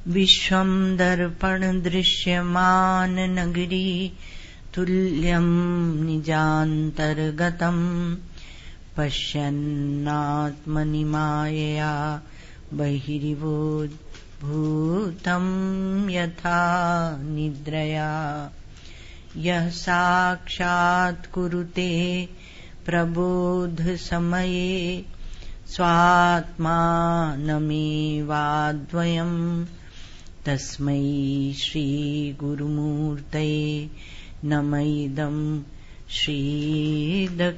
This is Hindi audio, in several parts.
विश्वं दर्पण दृश्यमान नगरी तुल्यं निजान्तर्गतम् पश्यन्नात्मनि मायया बहिरिवोद्भूतं यथा निद्रया यः साक्षात् कुरुते प्रबोधसमये स्वात्मानमेवाद्वयम् तस्मै श्रीगुरुमूर्तये नम इदं श्रीदक्षिणामूर्तये।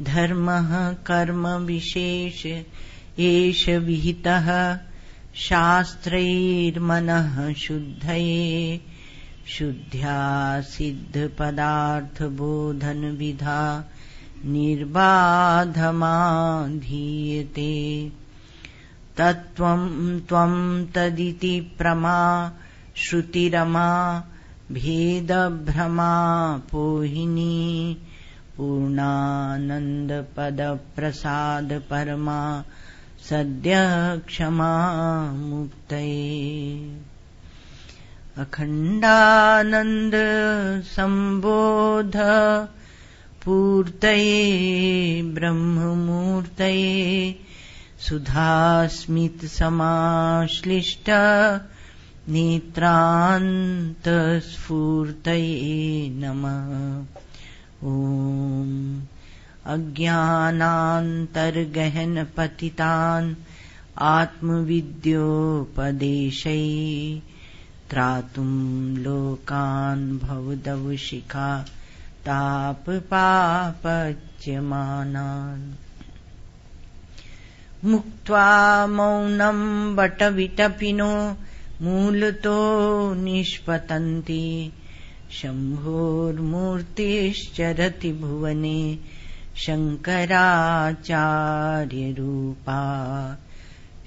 धर्मः कर्म विशेष एष विहितः शास्त्रैर्मनः शुद्धये शुद्ध्या सिद्धपदार्थबोधन विधा निर्बाधमाधीयते। तत्त्वं त्वं तदिति प्रमा श्रुतिरमा भेदभ्रमा पोहिनी पूर्णानन्दपदप्रसाद परमा सद्यः क्षमा मुक्तये। अखण्डानन्द सम्बोध पूर्तये ब्रह्ममूर्तये सुधास्मित समाश्लिष्ट नेत्रान्तस्फूर्तये नमः। ॐ अज्ञानान्तर्गहन पतितान् आत्मविद्योपदेशै त्रातुं लोकान् भवदवशिखा तापपापच्यमानान्। मुक्त्वा मौनं वटविटपिनो मूलतो निष्पतन्ति शम्भोर्मूर्तिश्चरति भुवने शङ्कराचार्यरूपा।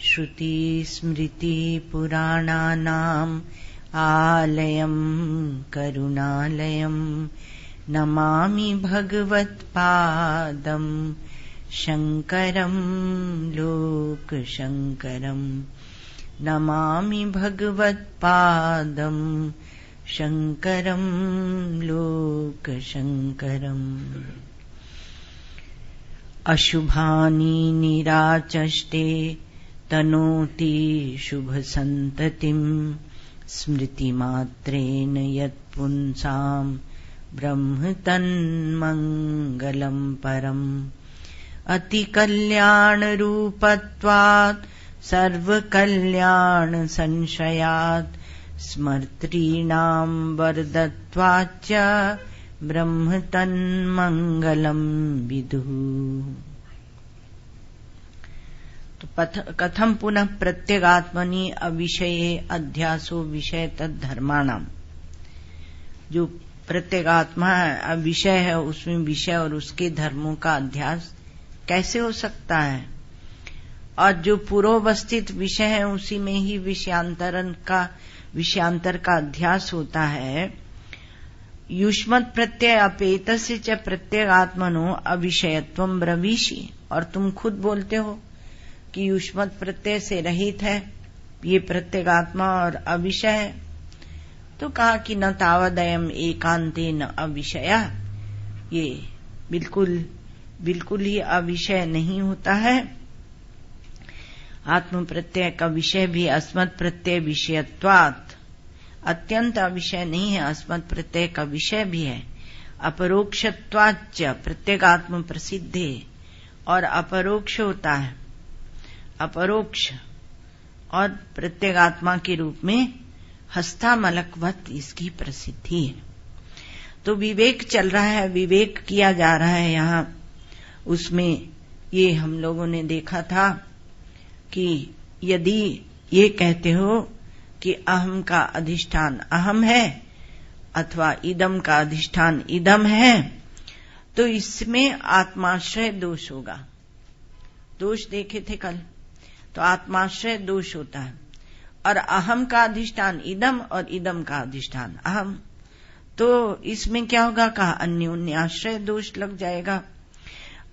श्रुतिस्मृतिपुराणानाम् आलयं करुणालयं नमामि भगवत्पादं शङ्करं लोकशङ्करं। नमामि भगवत्पादं शङ्करं लोकशङ्करम्। अशुभानि निराचष्टे तनोति शुभसन्ततिम् स्मृतिमात्रेण यत्पुंसां ब्रह्म तन्मङ्गलं परम्। अतिकल्याणरूपत्वात् सर्वकल्याणसंशयात् स्मर्तॄणां वरदत्वाच्च ब्रह्म तन्मङ्गलं विदुः। तो कथम पुनः प्रत्यगात्मनि अविषये अध्यासो विषय तद्धर्माणाम। जो प्रत्यगात्मा अविषय है उसमें विषय और उसके धर्मों का अध्यास कैसे हो सकता है। और जो पूर्ववस्थित विषय है उसी में ही विषयांतर का अध्यास होता है। युष्मत् प्रत्यय अपेतस्य च प्रत्यगात्मनो अविषयत्वं ब्रवीषि। और तुम खुद बोलते हो कि युष्मत् प्रत्यय से रहित है ये प्रत्यगात्मा और अविषय है। तो कहा कि न तावदयम् एकान्ते न अविषया। ये बिल्कुल ही अविषय नहीं होता है। आत्म प्रत्यय का विषय भी अस्मत् प्रत्यय विषयत्वात् अत्यंत अविषय नहीं है। अस्मत् प्रत्यय का विषय भी है। अपरोक्षत्वाच्च प्रत्यगात्म प्रसिद्धे। और अपरोक्ष होता है। अपरोक्ष और प्रत्यगात्मा के रूप में हस्तामलकवत इसकी प्रसिद्धि है। तो विवेक चल रहा है, विवेक किया जा रहा है यहाँ। उसमें ये हम लोगों ने देखा था कि यदि ये कहते हो कि अहम का अधिष्ठान अहम है अथवा इदम का अधिष्ठान इदम है तो इसमें आत्माश्रय दोष होगा। दोष देखे थे कल। तो आत्माश्रय दोष होता है। और अहम का अधिष्ठान इदम और इदम का अधिष्ठान अहम। तो इसमें क्या होगा कहा अन्योन्याश्रय दोष लग जाएगा।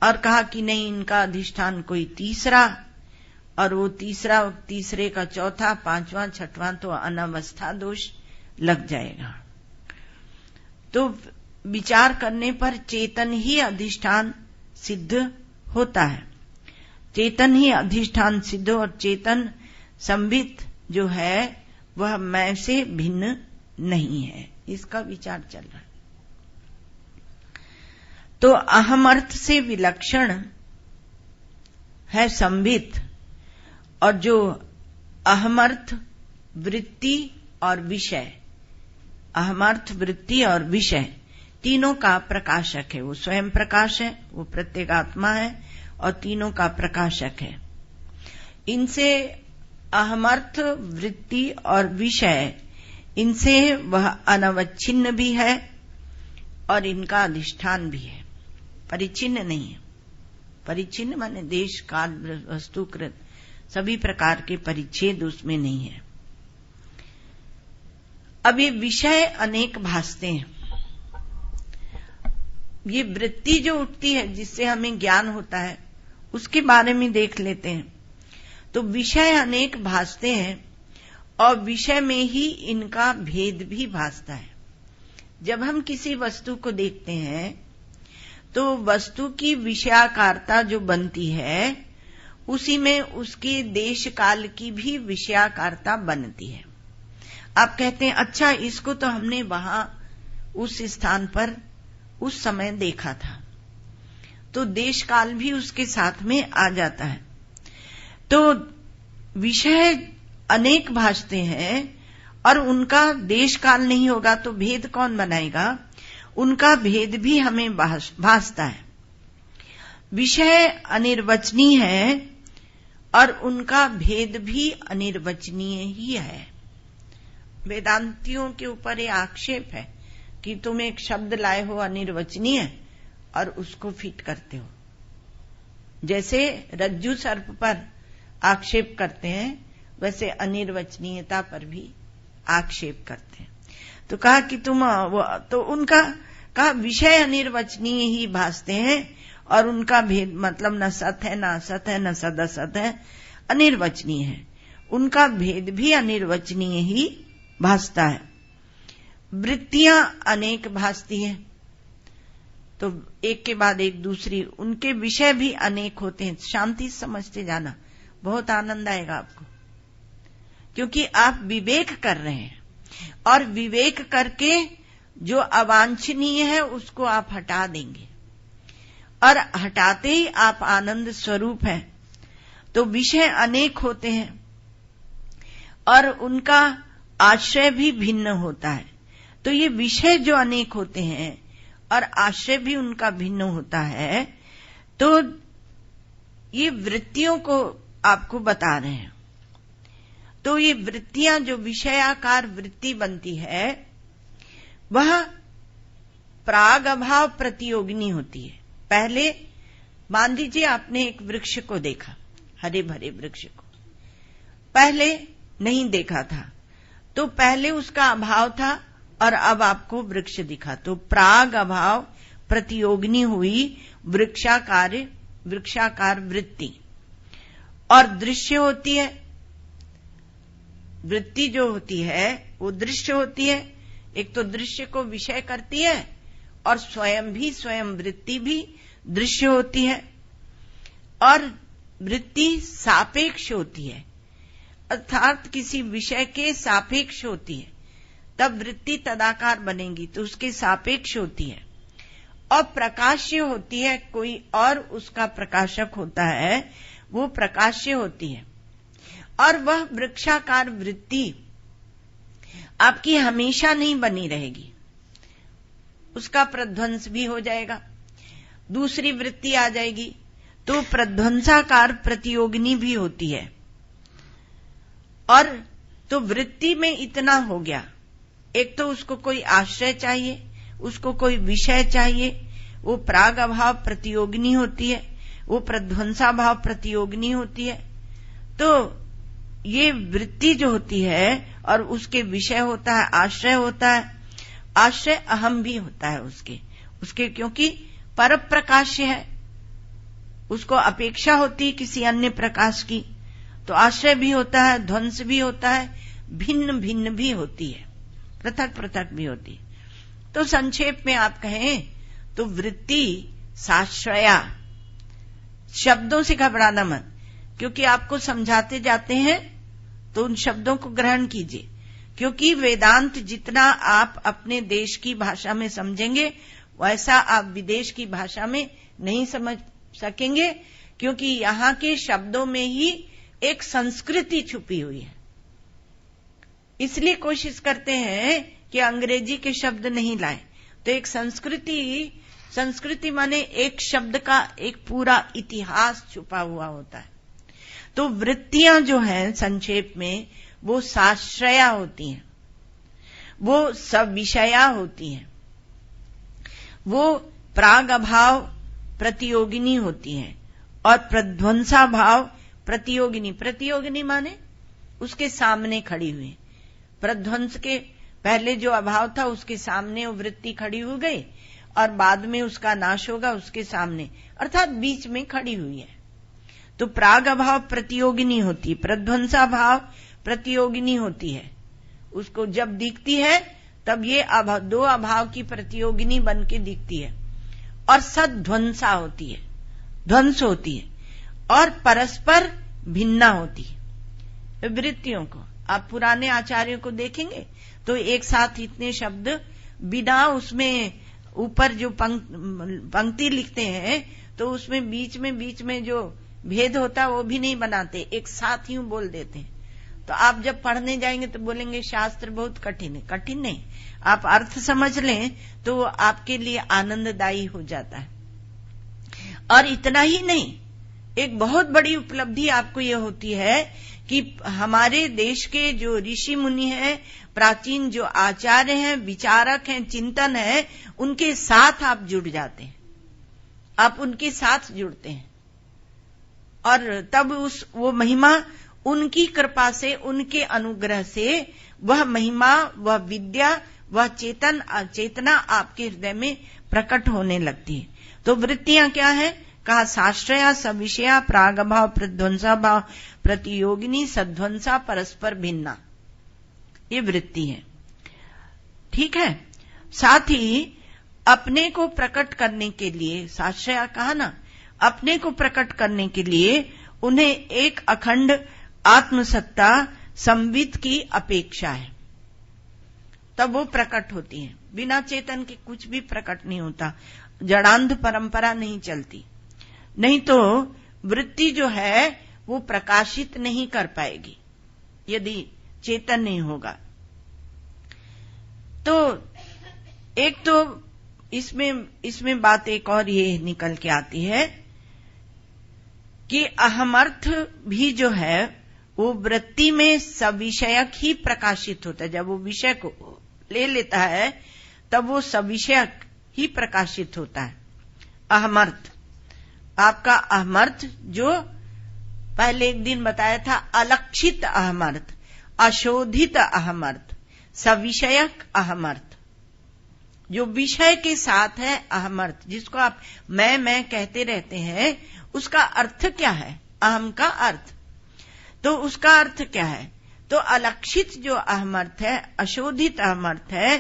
और कहा कि नहीं, इनका अधिष्ठान कोई तीसरा, और वो तीसरे का चौथा, पांचवां, छठवां तो अनवस्था दोष लग जाएगा। तो विचार करने पर चेतन ही अधिष्ठान सिद्ध होता है। चेतन ही अधिष्ठान सिद्ध, और चेतन संबित जो है वह मैं से भिन्न नहीं है, इसका विचार चल रहा है। तो अहम अर्थ से विलक्षण है संबित, और जो अहमर्थ वृत्ति और विषय, अहमर्थ वृत्ति और विषय तीनों का प्रकाशक है। वो स्वयं प्रकाश है, वो प्रत्येगात्मा है और तीनों का प्रकाशक है। इनसे अहमर्थ वृत्ति और विषय, इनसे वह अनवच्छिन्न भी है और इनका अधिष्ठान भी है, परिचिन्न नहीं है। परिचिन्न माने देश काल वस्तुकृत सभी प्रकार के परिच्छेद उसमें नहीं है। अब ये विषय अनेक भासते हैं। ये वृत्ति जो उठती है जिससे हमें ज्ञान होता है, उसके बारे में देख लेते हैं। तो विषय अनेक भासते हैं और विषय में ही इनका भेद भी भासता है। जब हम किसी वस्तु को देखते हैं तो वस्तु की विषयाकारता जो बनती है, उसी में उसके देश काल की भी विषयाकारता बनती है। आप कहते हैं अच्छा, इसको तो हमने वहां उस स्थान पर उस समय देखा था, तो देश काल भी उसके साथ में आ जाता है। तो विषय अनेक भासते हैं और उनका देश काल नहीं होगा तो भेद कौन बनाएगा? उनका भेद भी हमें भासता है। विषय अनिर्वचनीय है और उनका भेद भी अनिर्वचनीय ही है। वेदांतियों के ऊपर ये आक्षेप है कि तुम एक शब्द लाए हो अनिर्वचनीय और उसको फिट करते हो। जैसे रज्जु सर्प पर आक्षेप करते हैं, वैसे अनिर्वचनीयता पर भी आक्षेप करते हैं। तो कहा कि तो उनका कहा विषय अनिर्वचनीय ही भासते हैं और उनका भेद मतलब न सत है, न असत है, न सदसत है, अनिर्वचनीय है। उनका भेद भी अनिर्वचनीय ही भासता है। वृत्तियां अनेक भासती हैं, तो एक के बाद एक दूसरी, उनके विषय भी अनेक होते हैं। शांति समझते जाना, बहुत आनंद आएगा आपको, क्योंकि आप विवेक कर रहे हैं और विवेक करके जो अवांछनीय है उसको आप हटा देंगे और हटाते ही आप आनंद स्वरूप हैं। तो विषय अनेक होते हैं और उनका आश्रय भी भिन्न होता है। तो ये विषय जो अनेक होते हैं और आश्रय भी उनका भिन्न होता है, तो ये वृत्तियों को आपको बता रहे हैं। तो ये वृत्तियां जो विषयाकार वृत्ति बनती है, वह प्राग अभाव प्रतियोगिनी होती है। पहले मान लीजिए आपने एक वृक्ष को देखा, हरे भरे वृक्ष को पहले नहीं देखा था, तो पहले उसका अभाव था और अब आपको वृक्ष दिखा। तो प्राग अभाव प्रतियोगिनी हुई वृक्षाकार वृत्ति। और दृश्य होती है, वृत्ति जो होती है वो दृश्य होती है। एक तो दृश्य को विषय करती है और स्वयं वृत्ति भी दृश्य होती है। और वृत्ति सापेक्ष होती है, अर्थात किसी विषय के सापेक्ष होती है, तब वृत्ति तदाकार बनेगी, तो उसके सापेक्ष होती है। और प्रकाश्य होती है, कोई और उसका प्रकाशक होता है, वो प्रकाश्य होती है। और वह वृक्षाकार वृत्ति आपकी हमेशा नहीं बनी रहेगी, उसका प्रध्वंस भी हो जाएगा, दूसरी वृत्ति आ जाएगी। तो प्रध्वंसाकार प्रतियोगिनी भी होती है। और तो वृत्ति में इतना हो गया, एक तो उसको कोई आश्रय चाहिए, उसको कोई विषय चाहिए, वो प्राग अभाव प्रतियोगिनी होती है, वो प्रध्वंसा भाव प्रतियोगिनी होती है। तो ये वृत्ति जो होती है और उसके विषय होता है, आश्रय होता है, आश्रय अहम भी होता है उसके क्योंकि पर प्रकाश्य है, उसको अपेक्षा होती है किसी अन्य प्रकाश की, तो आश्रय भी होता है, ध्वंस भी होता है, भिन्न भिन्न भी होती है, पृथक पृथक भी होती है। तो संक्षेप में आप कहें तो वृत्ति साश्रया। शब्दों से घबराना मत, क्योंकि आपको समझाते जाते हैं तो उन शब्दों को ग्रहण कीजिए, क्योंकि वेदांत जितना आप अपने देश की भाषा में समझेंगे वैसा आप विदेश की भाषा में नहीं समझ सकेंगे, क्योंकि यहाँ के शब्दों में ही एक संस्कृति छुपी हुई है। इसलिए कोशिश करते हैं कि अंग्रेजी के शब्द नहीं लाए, तो एक संस्कृति माने एक शब्द का एक पूरा इतिहास छुपा हुआ होता है। तो वृत्तियां जो हैं संक्षेप में वो साश्रया होती हैं, वो सविषया होती हैं, वो प्राग अभाव प्रतियोगिनी होती हैं और प्रध्वंसा भाव प्रतियोगिनी। प्रतियोगिनी माने उसके सामने खड़ी हुई। प्रध्वंस के पहले जो अभाव था उसके सामने वो वृत्ति खड़ी हो गई और बाद में उसका नाश होगा उसके सामने, अर्थात बीच में खड़ी हुई है। तो प्राग अभाव प्रतियोगिनी होती है, प्रध्वंसा भाव प्रतियोगिनी होती है। उसको जब दिखती है तब ये दो अभाव की प्रतियोगिनी बन के दिखती है। और सध्वंसा होती है, ध्वंस होती है, और परस्पर भिन्ना होती है। वृत्तियों को आप पुराने आचार्यों को देखेंगे तो एक साथ इतने शब्द बिना उसमें ऊपर जो पंक्ति लिखते हैं तो उसमें बीच में जो भेद होता है वो भी नहीं बनाते, एक साथ यूं बोल देते हैं। तो आप जब पढ़ने जाएंगे तो बोलेंगे शास्त्र बहुत कठिन है। कठिन नहीं, आप अर्थ समझ लें तो आपके लिए आनंददायी हो जाता है। और इतना ही नहीं, एक बहुत बड़ी उपलब्धि आपको यह होती है कि हमारे देश के जो ऋषि मुनि हैं, प्राचीन जो आचार्य हैं, विचारक हैं, चिंतन है, उनके साथ आप जुड़ जाते हैं, आप उनके साथ जुड़ते हैं और तब वो महिमा उनकी कृपा से, उनके अनुग्रह से वह महिमा, वह विद्या, वह चेतना आपके हृदय में प्रकट होने लगती है। तो वृत्तियां क्या है? कहा साश्रया सविषया प्रागभाव प्रध्वंसा भाव प्रतियोगिनी सध्वंसा परस्पर भिन्ना, ये वृत्ति है। ठीक है। साथ ही अपने को प्रकट करने के लिए, साश्रया कहा ना, अपने को प्रकट करने के लिए उन्हें एक अखंड आत्मसत्ता संवित की अपेक्षा है, तब वो प्रकट होती है। बिना चेतन के कुछ भी प्रकट नहीं होता, जड़ांध परंपरा नहीं चलती, नहीं तो वृत्ति जो है वो प्रकाशित नहीं कर पाएगी यदि चेतन नहीं होगा। तो एक तो इसमें बात एक और ये निकल के आती है कि अहमर्थ भी जो है वो वृत्ति में सविषयक ही प्रकाशित होता है। जब वो विषय को ले लेता है तब वो सविषयक ही प्रकाशित होता है। अहमर्थ, आपका अहमर्थ जो पहले एक दिन बताया था, अलक्षित अहमर्थ, अशोधित अहमर्थ, सविषयक अहमर्थ, जो विषय के साथ है अहमर्थ, जिसको आप मैं कहते रहते हैं, उसका अर्थ क्या है? अहम का अर्थ, तो उसका अर्थ क्या है? तो अलक्षित जो अहमर्थ है, अशोधित अहमर्थ है,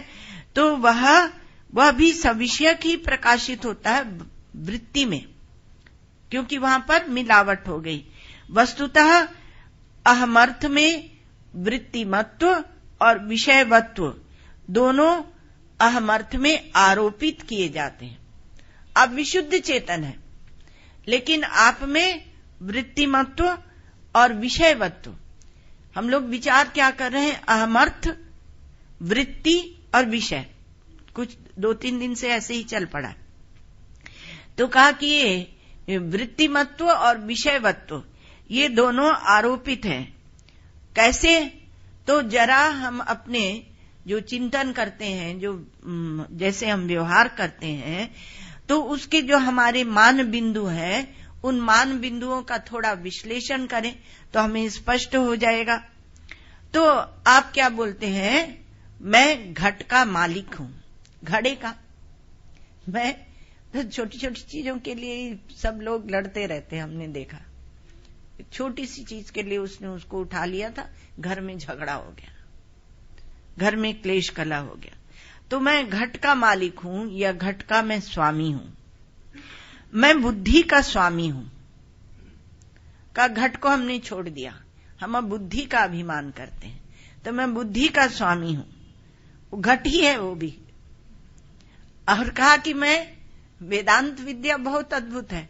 तो वह भी सविषयक ही प्रकाशित होता है वृत्ति में, क्योंकि वहां पर मिलावट हो गई। वस्तुतः अहमर्थ में वृत्तिमत्व और विषयवत्व दोनों अहमर्थ में आरोपित किए जाते हैं। आप विशुद्ध चेतन है, लेकिन आप में वृत्तिमत्व और विषयवत्व, हम लोग विचार क्या कर रहे हैं? अहमर्थ, वृत्ति और विषय, कुछ 2-3 दिन से ऐसे ही चल पड़ा। तो कहा कि ये वृत्तिमत्व और विषयवत्व ये दोनों आरोपित हैं। कैसे? तो जरा हम अपने जो चिंतन करते हैं, जो जैसे हम व्यवहार करते हैं, तो उसके जो हमारे मान बिंदु हैं, उन मान बिंदुओं का थोड़ा विश्लेषण करें तो हमें स्पष्ट हो जाएगा। तो आप क्या बोलते हैं? मैं घट का मालिक हूं, घड़े का, मैं तो छोटी छोटी चीजों के लिए सब लोग लड़ते रहते हैं, हमने देखा। छोटी सी चीज के लिए उसने उसको उठा लिया था, घर में झगड़ा हो गया, घर में क्लेश कला हो गया। तो मैं घट का मालिक हूं या घट का मैं स्वामी हूं? मैं बुद्धि का स्वामी हूं का घट को हमने छोड़ दिया, हम अब बुद्धि का अभिमान करते हैं, तो मैं बुद्धि का स्वामी हूं, वो घट ही है वो भी। और कहा कि मैं वेदांत विद्या बहुत अद्भुत है,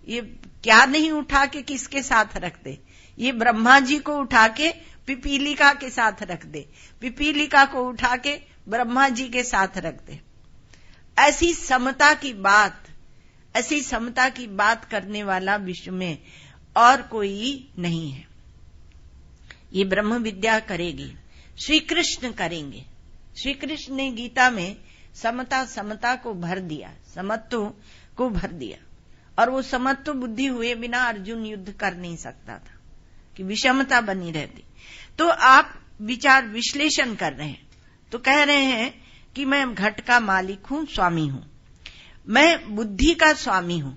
ये क्या नहीं उठा के किसके साथ रख दे, ये ब्रह्मा जी को उठा के पिपीलिका के साथ रख दे, पिपीलिका को उठा के ब्रह्मा जी के साथ रख दे। ऐसी समता की बात, ऐसी समता की बात करने वाला विश्व में और कोई नहीं है। ये ब्रह्म विद्या करेगी, श्री कृष्ण करेंगे। श्री कृष्ण ने गीता में समता समता को भर दिया, समत्व को भर दिया, और वो समत्व बुद्धि हुए बिना अर्जुन युद्ध कर नहीं सकता था कि विषमता बनी रहती। तो आप विचार विश्लेषण कर रहे हैं, तो कह रहे हैं कि मैं घट का मालिक हूं, स्वामी हूं, मैं बुद्धि का स्वामी हूं,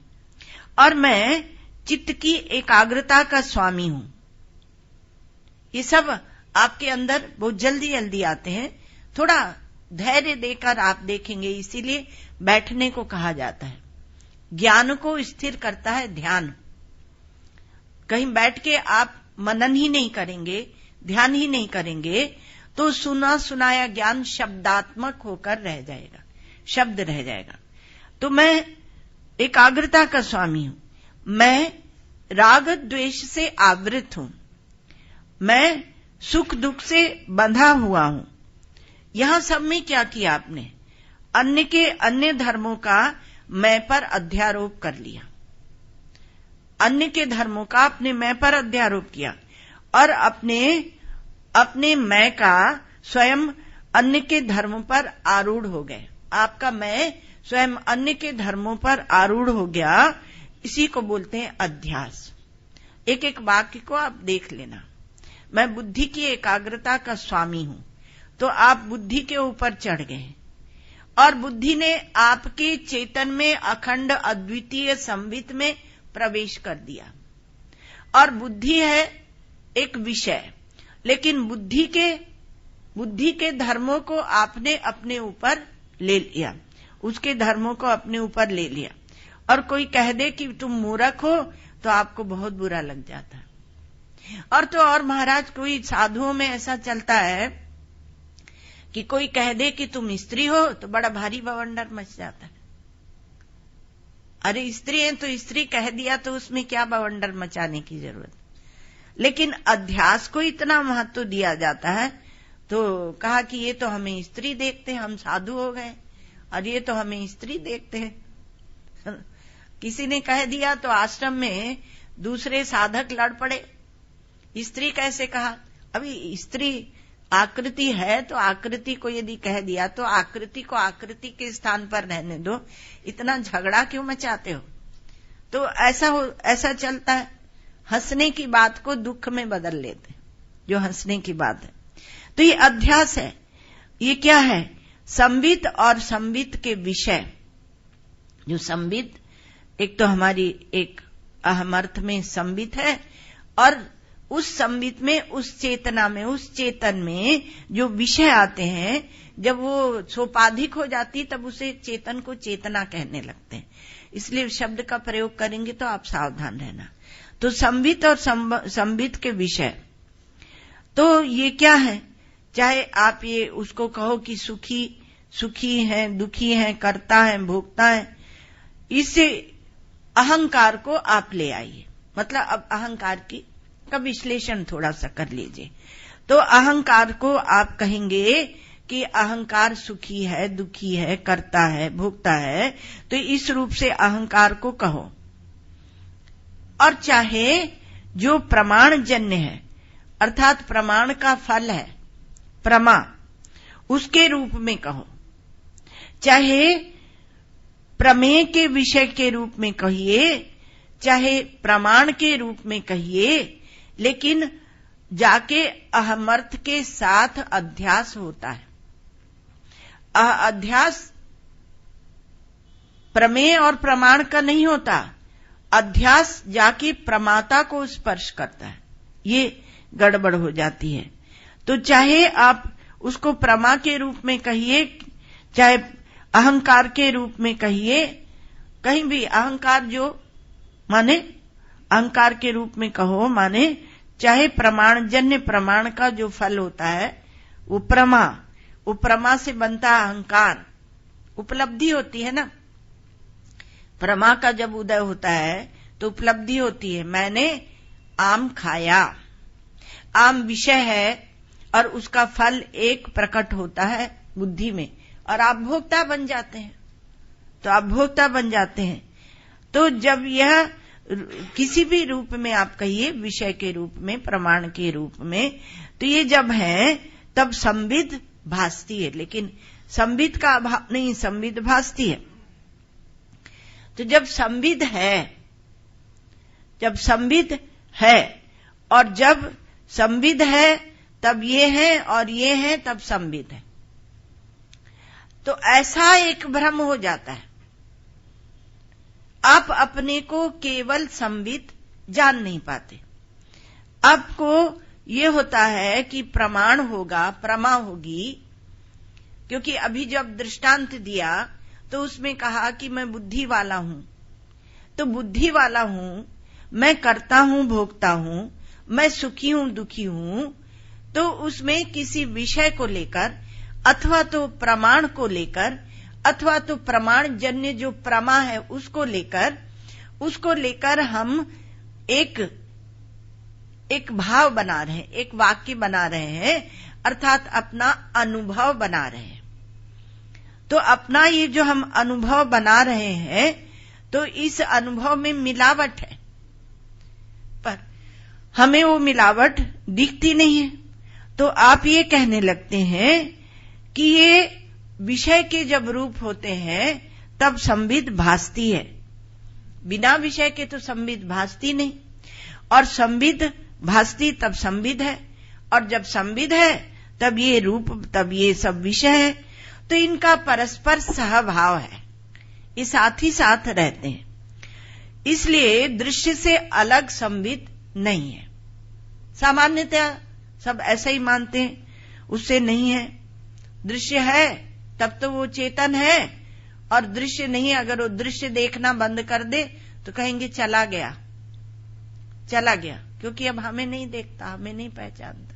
और मैं चित्त की एकाग्रता का स्वामी हूं। ये सब आपके अंदर बहुत जल्दी जल्दी आते हैं, थोड़ा धैर्य देकर आप देखेंगे। इसीलिए बैठने को कहा जाता है, ज्ञान को स्थिर करता है ध्यान। कहीं बैठ के आप मनन ही नहीं करेंगे, ध्यान ही नहीं करेंगे, तो सुना सुनाया ज्ञान शब्दात्मक होकर रह जाएगा, शब्द रह जाएगा। तो मैं एकाग्रता का स्वामी हूं, मैं राग द्वेष से आवृत हूं, मैं सुख दुख से बंधा हुआ हूं। यहां सब में क्या किया आपने? अन्य के अन्य धर्मों का मैं पर अध्यारोप कर लिया, अन्य के धर्मों का अपने मैं पर अध्यारोप किया, और अपने मैं का स्वयं अन्य के धर्मों पर आरूढ़ हो गए। आपका मैं स्वयं अन्य के धर्मों पर आरूढ़ हो गया, इसी को बोलते हैं अध्यास। एक एक वाक्य को आप देख लेना। मैं बुद्धि की एकाग्रता का स्वामी हूं, तो आप बुद्धि के ऊपर चढ़ गए, और बुद्धि ने आपके चेतन में अखंड अद्वितीय संवित में प्रवेश कर दिया। और बुद्धि है एक विषय, लेकिन बुद्धि के धर्मों को आपने अपने ऊपर ले लिया, उसके धर्मों को अपने ऊपर ले लिया। और कोई कह दे कि तुम मूर्ख हो तो आपको बहुत बुरा लग जाता है। और तो और महाराज, कोई साधुओं में ऐसा चलता है कि कोई कह दे कि तुम स्त्री हो तो बड़ा भारी बवंडर मच जाता है। अरे स्त्री है तो स्त्री कह दिया तो उसमें क्या बवंडर मचाने की जरूरत। लेकिन अध्यास को इतना महत्व दिया जाता है, तो कहा कि ये तो हमें स्त्री देखते हैं, हम साधु हो गए, और ये तो हमें स्त्री देखते हैं। किसी ने कह दिया तो आश्रम में दूसरे साधक लड़ पड़े, स्त्री कैसे कहा? अभी स्त्री आकृति है, तो आकृति को यदि कह दिया तो आकृति को आकृति के स्थान पर रहने दो, इतना झगड़ा क्यों मचाते हो? तो ऐसा चलता है। हंसने की बात को दुख में बदल लेते, जो हंसने की बात है। तो ये अध्यास है। ये क्या है? संवित और संवित के विषय। जो संवित, एक तो हमारी एक अहम अर्थ में संवित है, और उस संवित में, उस चेतना में, उस चेतन में जो विषय आते हैं, जब वो सोपाधिक हो जाती तब उसे चेतन को चेतना कहने लगते हैं। इसलिए शब्द का प्रयोग करेंगे तो आप सावधान रहना। तो संवित और संवित के विषय, तो ये क्या है? चाहे आप ये उसको कहो कि सुखी है, दुखी है, करता है, भोगता है, इससे अहंकार को आप ले आइए। मतलब अब अहंकार का विश्लेषण थोड़ा सा कर लीजिए। तो अहंकार को आप कहेंगे कि अहंकार सुखी है, दुखी है, करता है, भोगता है, तो इस रूप से अहंकार को कहो। और चाहे जो प्रमाण जन्य है, अर्थात प्रमाण का फल है, प्रमा, उसके रूप में कहो। चाहे प्रमेय के विषय के रूप में कहिए, चाहे प्रमाण के रूप में कहिए, लेकिन जाके अहमर्थ के साथ अध्यास होता है। अध्यास प्रमेय और प्रमाण का नहीं होता, अध्यास जाके प्रमाता को स्पर्श करता है, ये गड़बड़ हो जाती है। तो चाहे आप उसको प्रमा के रूप में कहिए, चाहे अहंकार के रूप में कहिए, कहीं भी अहंकार जो माने अहंकार के रूप में कहो, माने चाहे प्रमाणजन्य प्रमाण का जो फल होता है वो प्रमा से बनता अहंकार, उपलब्धि होती है ना। प्रमा का जब उदय होता है तो उपलब्धि होती है, मैंने आम खाया, आम विषय है और उसका फल एक प्रकट होता है बुद्धि में और आप भोक्ता बन जाते हैं। तो आप भोक्ता बन जाते हैं। तो जब यह किसी भी रूप में आप कहिए, विषय के रूप में, प्रमाण के रूप में, तो ये जब है तब संविद भासती है, लेकिन संविद का अभाव नहीं, संविद भासती है। तो जब संविद है और जब संविद है तब ये है और ये है तब संविद है, तो ऐसा एक भ्रम हो जाता है। आप अपने को केवल संविद जान नहीं पाते। आपको ये होता है कि प्रमाण होगा, प्रमा होगी, क्योंकि अभी जब दृष्टांत दिया तो उसमें कहा कि मैं बुद्धि वाला हूं, तो बुद्धि वाला हूं, मैं करता हूं, भोगता हूं, मैं सुखी हूं, दुखी हूं, तो उसमें किसी विषय को लेकर अथवा तो प्रमाण को लेकर अथवा तो प्रमाण जन्य जो प्रमा है उसको लेकर हम एक भाव बना रहे हैं, एक वाक्य बना रहे हैं, अर्थात अपना अनुभव बना रहे हैं। तो अपना ये जो हम अनुभव बना रहे हैं, तो इस अनुभव में मिलावट है, पर हमें वो मिलावट दिखती नहीं है। तो आप ये कहने लगते हैं कि ये विषय के जब रूप होते हैं तब संविद भासती है, बिना विषय के तो संविद भासती नहीं, और संविद भासती तब संविद है, और जब संविद है तब ये रूप, तब ये सब विषय है। तो इनका परस्पर सहभाव है, ये साथ ही साथ रहते हैं। इसलिए दृश्य से अलग संविद नहीं है। सामान्यतः सब ऐसा ही मानते हैं, उससे नहीं है। दृश्य है तब तो वो चेतन है, और दृश्य नहीं है, अगर वो दृश्य देखना बंद कर दे तो कहेंगे चला गया, क्योंकि अब हमें नहीं देखता, हमें नहीं पहचानता।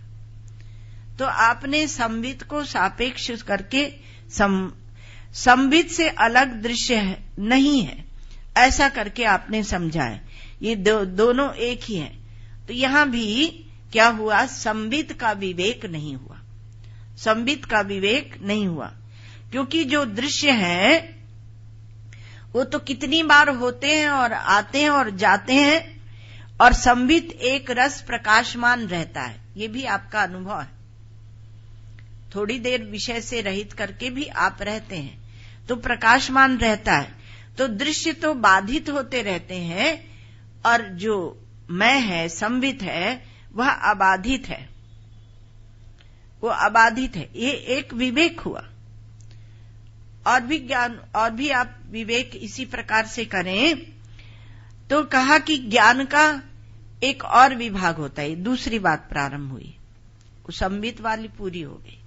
तो आपने संविद को सापेक्ष करके संविद से अलग दृश्य नहीं है, ऐसा करके आपने समझा है। ये दोनों एक ही हैं। तो यहां भी क्या हुआ, संविद का विवेक नहीं हुआ, संविद का विवेक नहीं हुआ, क्योंकि जो दृश्य है वो तो कितनी बार होते हैं और आते हैं और जाते हैं, और संविद एक रस प्रकाशमान रहता है। ये भी आपका अनुभव है। थोड़ी देर विषय से रहित करके भी आप रहते हैं तो प्रकाशमान रहता है। तो दृश्य तो बाधित होते रहते हैं, और जो मैं है, संविद है, वह अबाधित है, वो अबाधित है। ये एक विवेक हुआ। और भी ज्ञान, और भी आप विवेक इसी प्रकार से करें तो कहा कि ज्ञान का एक और विभाग होता है। दूसरी बात प्रारंभ हुई, वो संविद वाली पूरी हो गई।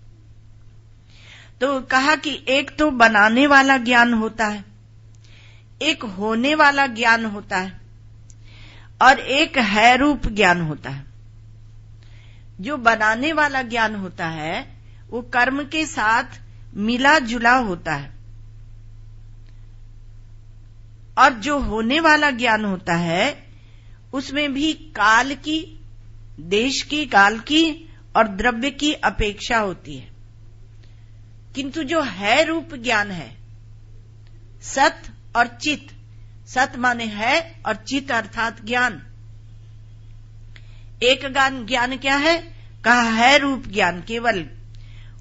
तो कहा कि एक तो बनाने वाला ज्ञान होता है, एक होने वाला ज्ञान होता है, और एक है रूप ज्ञान होता है। जो बनाने वाला ज्ञान होता है वो कर्म के साथ मिला जुला होता है, और जो होने वाला ज्ञान होता है उसमें भी काल की, देश की, काल की और द्रव्य की अपेक्षा होती है। किंतु जो है रूप ज्ञान है, सत और चित, सत माने है और चित अर्थात ज्ञान। एक ज्ञान क्या है, कहा है रूप ज्ञान। केवल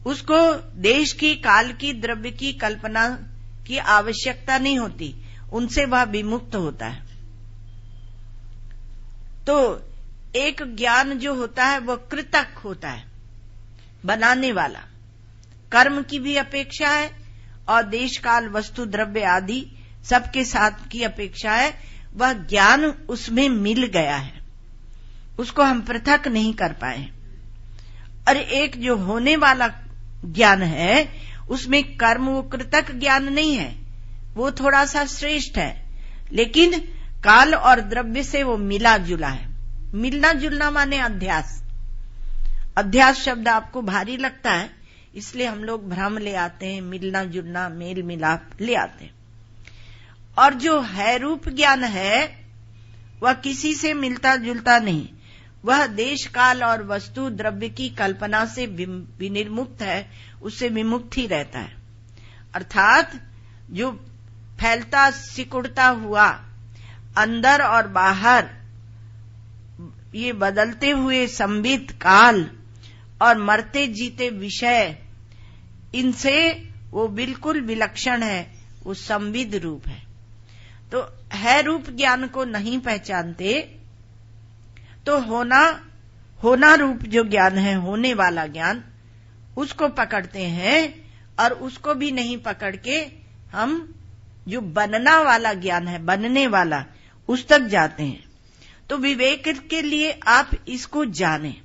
उसको देश की, काल की, द्रव्य की कल्पना की आवश्यकता नहीं होती, उनसे वह विमुक्त होता है। तो एक ज्ञान जो होता है वह कृतक होता है, बनाने वाला, कर्म की भी अपेक्षा है और देश काल वस्तु द्रव्य आदि सबके साथ की अपेक्षा है, वह ज्ञान उसमें मिल गया है, उसको हम पृथक नहीं कर पाए। और एक जो होने वाला ज्ञान है, उसमें कर्म वो कृतक ज्ञान नहीं है, वो थोड़ा सा श्रेष्ठ है, लेकिन काल और द्रव्य से वो मिला जुला है। मिलना जुलना माने अध्यास। अध्यास शब्द आपको भारी लगता है, इसलिए हम लोग भ्रम ले आते हैं, मिलना जुलना मेल मिलाप ले आते हैं। और जो है रूप ज्ञान है, वह किसी से मिलता जुलता नहीं, वह देश काल और वस्तु द्रव्य की कल्पना से विनिर्मुक्त है, उससे विमुक्त ही रहता है। अर्थात जो फैलता सिकुड़ता हुआ अंदर और बाहर ये बदलते हुए संबित काल और मरते जीते विषय, इनसे वो बिल्कुल विलक्षण है, वो संविद रूप है। तो है रूप ज्ञान को नहीं पहचानते तो होना रूप जो ज्ञान है, होने वाला ज्ञान, उसको पकड़ते हैं, और उसको भी नहीं पकड़ के हम जो बनना वाला ज्ञान है, बनने वाला, उस तक जाते हैं। तो विवेक के लिए आप इसको जानें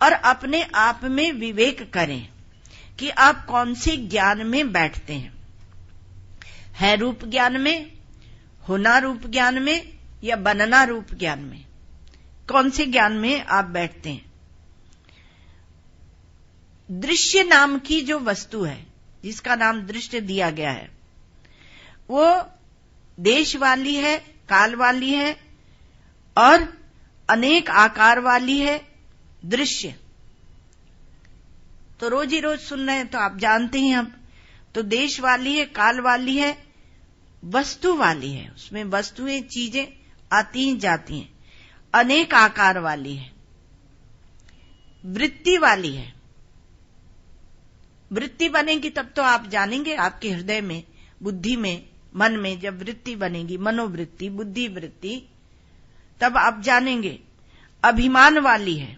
और अपने आप में विवेक करें कि आप कौन से ज्ञान में बैठते हैं, है रूप ज्ञान में, होना रूप ज्ञान में, या बनना रूप ज्ञान में, कौन से ज्ञान में आप बैठते हैं। दृश्य नाम की जो वस्तु है, जिसका नाम दृश्य दिया गया है, वो देश वाली है, काल वाली है और अनेक आकार वाली है। दृश्य तो रोज ही रोज सुन रहे हैं, तो आप जानते हैं। अब तो देश वाली है, काल वाली है, वस्तु वाली है, उसमें वस्तुएं चीजें आती जाती हैं, अनेक आकार वाली है, वृत्ति वाली है। वृत्ति बनेगी तब तो आप जानेंगे, आपके हृदय में, बुद्धि में, मन में जब वृत्ति बनेगी, मनोवृत्ति, बुद्धि वृत्ति, तब आप जानेंगे। अभिमान वाली है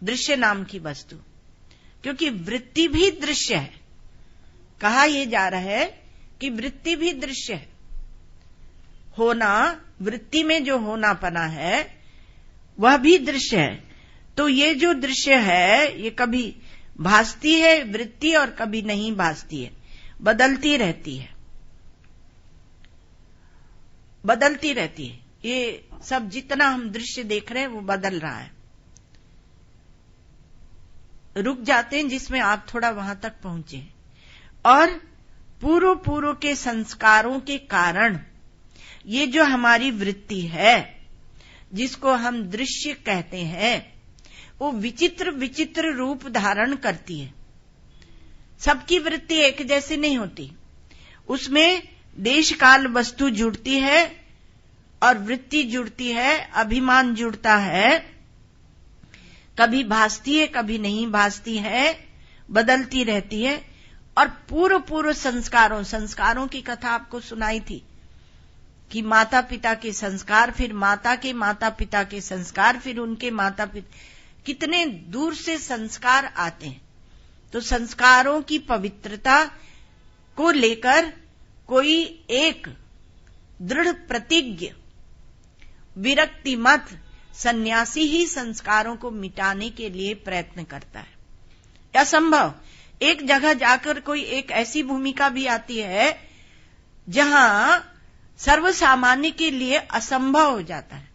दृश्य नाम की वस्तु, क्योंकि वृत्ति भी दृश्य है। कहा यह जा रहा है कि वृत्ति भी दृश्य है। होना, वृत्ति में जो होनापना है, वह भी दृश्य है। तो ये जो दृश्य है, ये कभी भासती है वृत्ति और कभी नहीं भासती है, बदलती रहती है, बदलती रहती है। ये सब जितना हम दृश्य देख रहे हैं वो बदल रहा है। रुक जाते हैं जिसमें आप थोड़ा वहां तक पहुंचे, और पूर्व के संस्कारों के कारण ये जो हमारी वृत्ति है, जिसको हम दृश्य कहते हैं, वो विचित्र विचित्र रूप धारण करती है। सबकी वृत्ति एक जैसी नहीं होती, उसमें देश काल वस्तु जुड़ती है और वृत्ति जुड़ती है, अभिमान जुड़ता है, कभी भासती है कभी नहीं भासती है, बदलती रहती है। और पूर्व संस्कारों की कथा आपको सुनाई थी कि माता पिता के संस्कार, फिर माता के माता पिता के संस्कार, फिर उनके माता पिता, कितने दूर से संस्कार आते हैं। तो संस्कारों की पवित्रता को लेकर कोई एक दृढ़ प्रतिज्ञ विरक्ति मत सन्यासी ही संस्कारों को मिटाने के लिए प्रयत्न करता है। असंभव, एक जगह जाकर कोई एक ऐसी भूमिका भी आती है जहां सर्वसामान्य के लिए असंभव हो जाता है,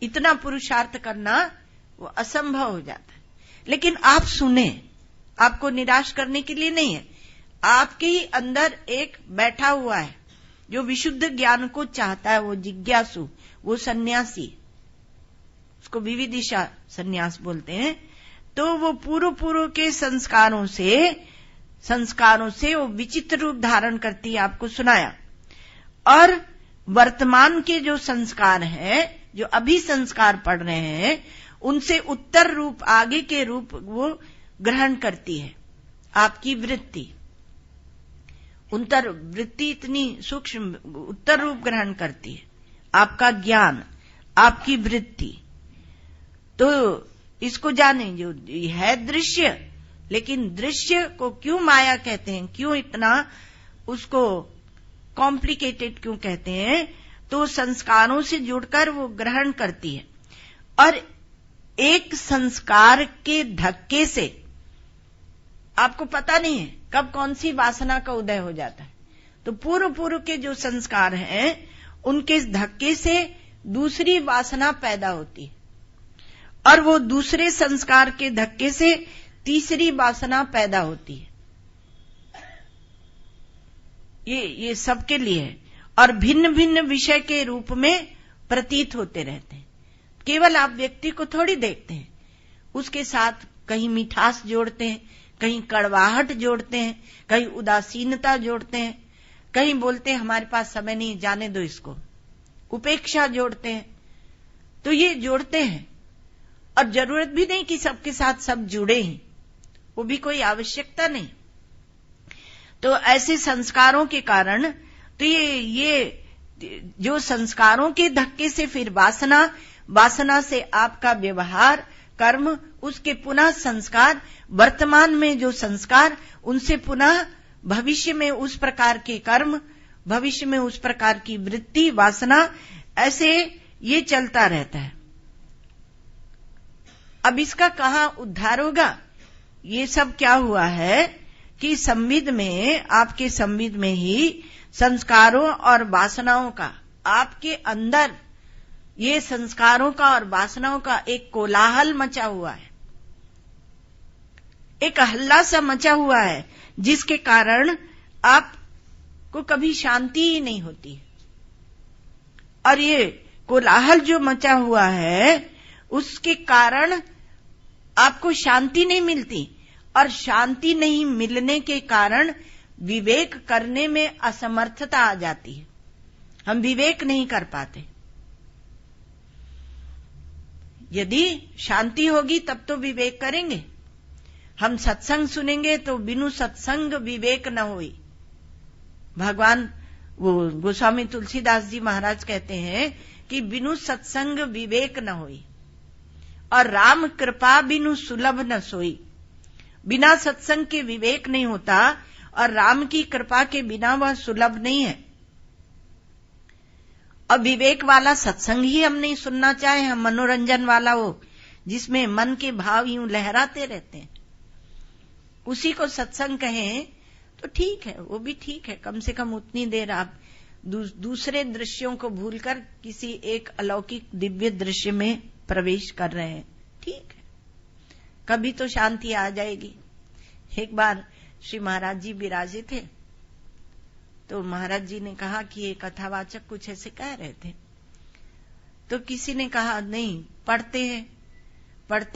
इतना पुरुषार्थ करना वो असंभव हो जाता है। लेकिन आप सुने, आपको निराश करने के लिए नहीं है, आपके ही अंदर एक बैठा हुआ है जो विशुद्ध ज्ञान को चाहता है, वो जिज्ञासु, वो सन्यासी, उसको विविदिशा सन्यास बोलते हैं। तो वो पूर्व के संस्कारों से वो विचित्र रूप धारण करती है, आपको सुनाया। और वर्तमान के जो संस्कार हैं, जो अभी संस्कार पढ़ रहे हैं, उनसे उत्तर रूप, आगे के रूप वो ग्रहण करती है। आपकी वृत्ति, उत्तर वृत्ति इतनी सूक्ष्म उत्तर रूप ग्रहण करती है, आपका ज्ञान, आपकी वृत्ति। तो इसको जाने, जो है दृश्य, लेकिन दृश्य को क्यों माया कहते हैं, क्यों इतना उसको कॉम्प्लिकेटेड क्यों कहते हैं, तो संस्कारों से जुड़कर वो ग्रहण करती है, और एक संस्कार के धक्के से आपको पता नहीं है कब कौन सी वासना का उदय हो जाता है। तो पूर्व के जो संस्कार हैं उनके धक्के से दूसरी वासना पैदा होती है, और वो दूसरे संस्कार के धक्के से तीसरी वासना पैदा होती है। ये सबके लिए है, और भिन्न भिन्न विषय के रूप में प्रतीत होते रहते हैं। केवल आप व्यक्ति को थोड़ी देखते हैं, उसके साथ कहीं मिठास जोड़ते हैं, कहीं कड़वाहट जोड़ते हैं, कहीं उदासीनता जोड़ते हैं, कहीं बोलते हैं हमारे पास समय नहीं, जाने दो इसको, उपेक्षा जोड़ते हैं। तो ये जोड़ते हैं, और जरूरत भी नहीं कि सबके साथ सब जुड़े हैं, वो भी कोई आवश्यकता नहीं। तो ऐसे संस्कारों के कारण, तो ये जो संस्कारों के धक्के से फिर वासना से आपका व्यवहार, कर्म, उसके पुनः संस्कार, वर्तमान में जो संस्कार, उनसे पुनः भविष्य में उस प्रकार के कर्म, भविष्य में उस प्रकार की वृत्ति, वासना, ऐसे ये चलता रहता है। अब इसका कहाँ उद्धार होगा? ये सब क्या हुआ है कि संविद में, आपके संविद में ही संस्कारों और वासनाओं का, आपके अंदर ये संस्कारों का और वासनाओं का एक कोलाहल मचा हुआ है, एक हल्ला सा मचा हुआ है, जिसके कारण आपको कभी शांति ही नहीं होती। और ये कोलाहल जो मचा हुआ है, उसके कारण आपको शांति नहीं मिलती, और शांति नहीं मिलने के कारण विवेक करने में असमर्थता आ जाती है। हम विवेक नहीं कर पाते। यदि शांति होगी तब तो विवेक करेंगे। हम सत्संग सुनेंगे तो बिनु सत्संग विवेक न होई। भगवान वो गोस्वामी तुलसीदास जी महाराज कहते हैं कि बिनु सत्संग विवेक न होई, और राम कृपा बिनु सुलभ न सोई। बिना सत्संग के विवेक नहीं होता, और राम की कृपा के बिना वह सुलभ नहीं है। अब विवेक वाला सत्संग ही हम नहीं सुनना चाहे, हम मनोरंजन वाला हो जिसमें मन के भाव यूं लहराते रहते हैं, उसी को सत्संग कहें तो ठीक है, वो भी ठीक है। कम से कम उतनी देर आप दूसरे दृश्यों को भूलकर किसी एक अलौकिक दिव्य दृश्य में प्रवेश कर रहे हैं, ठीक है, कभी तो शांति आ जाएगी। एक बार श्री महाराज जी विराजे थे, तो महाराज जी ने कहा कि ये कथावाचक कुछ ऐसे कह रहे थे, तो किसी ने कहा नहीं, पढ़ते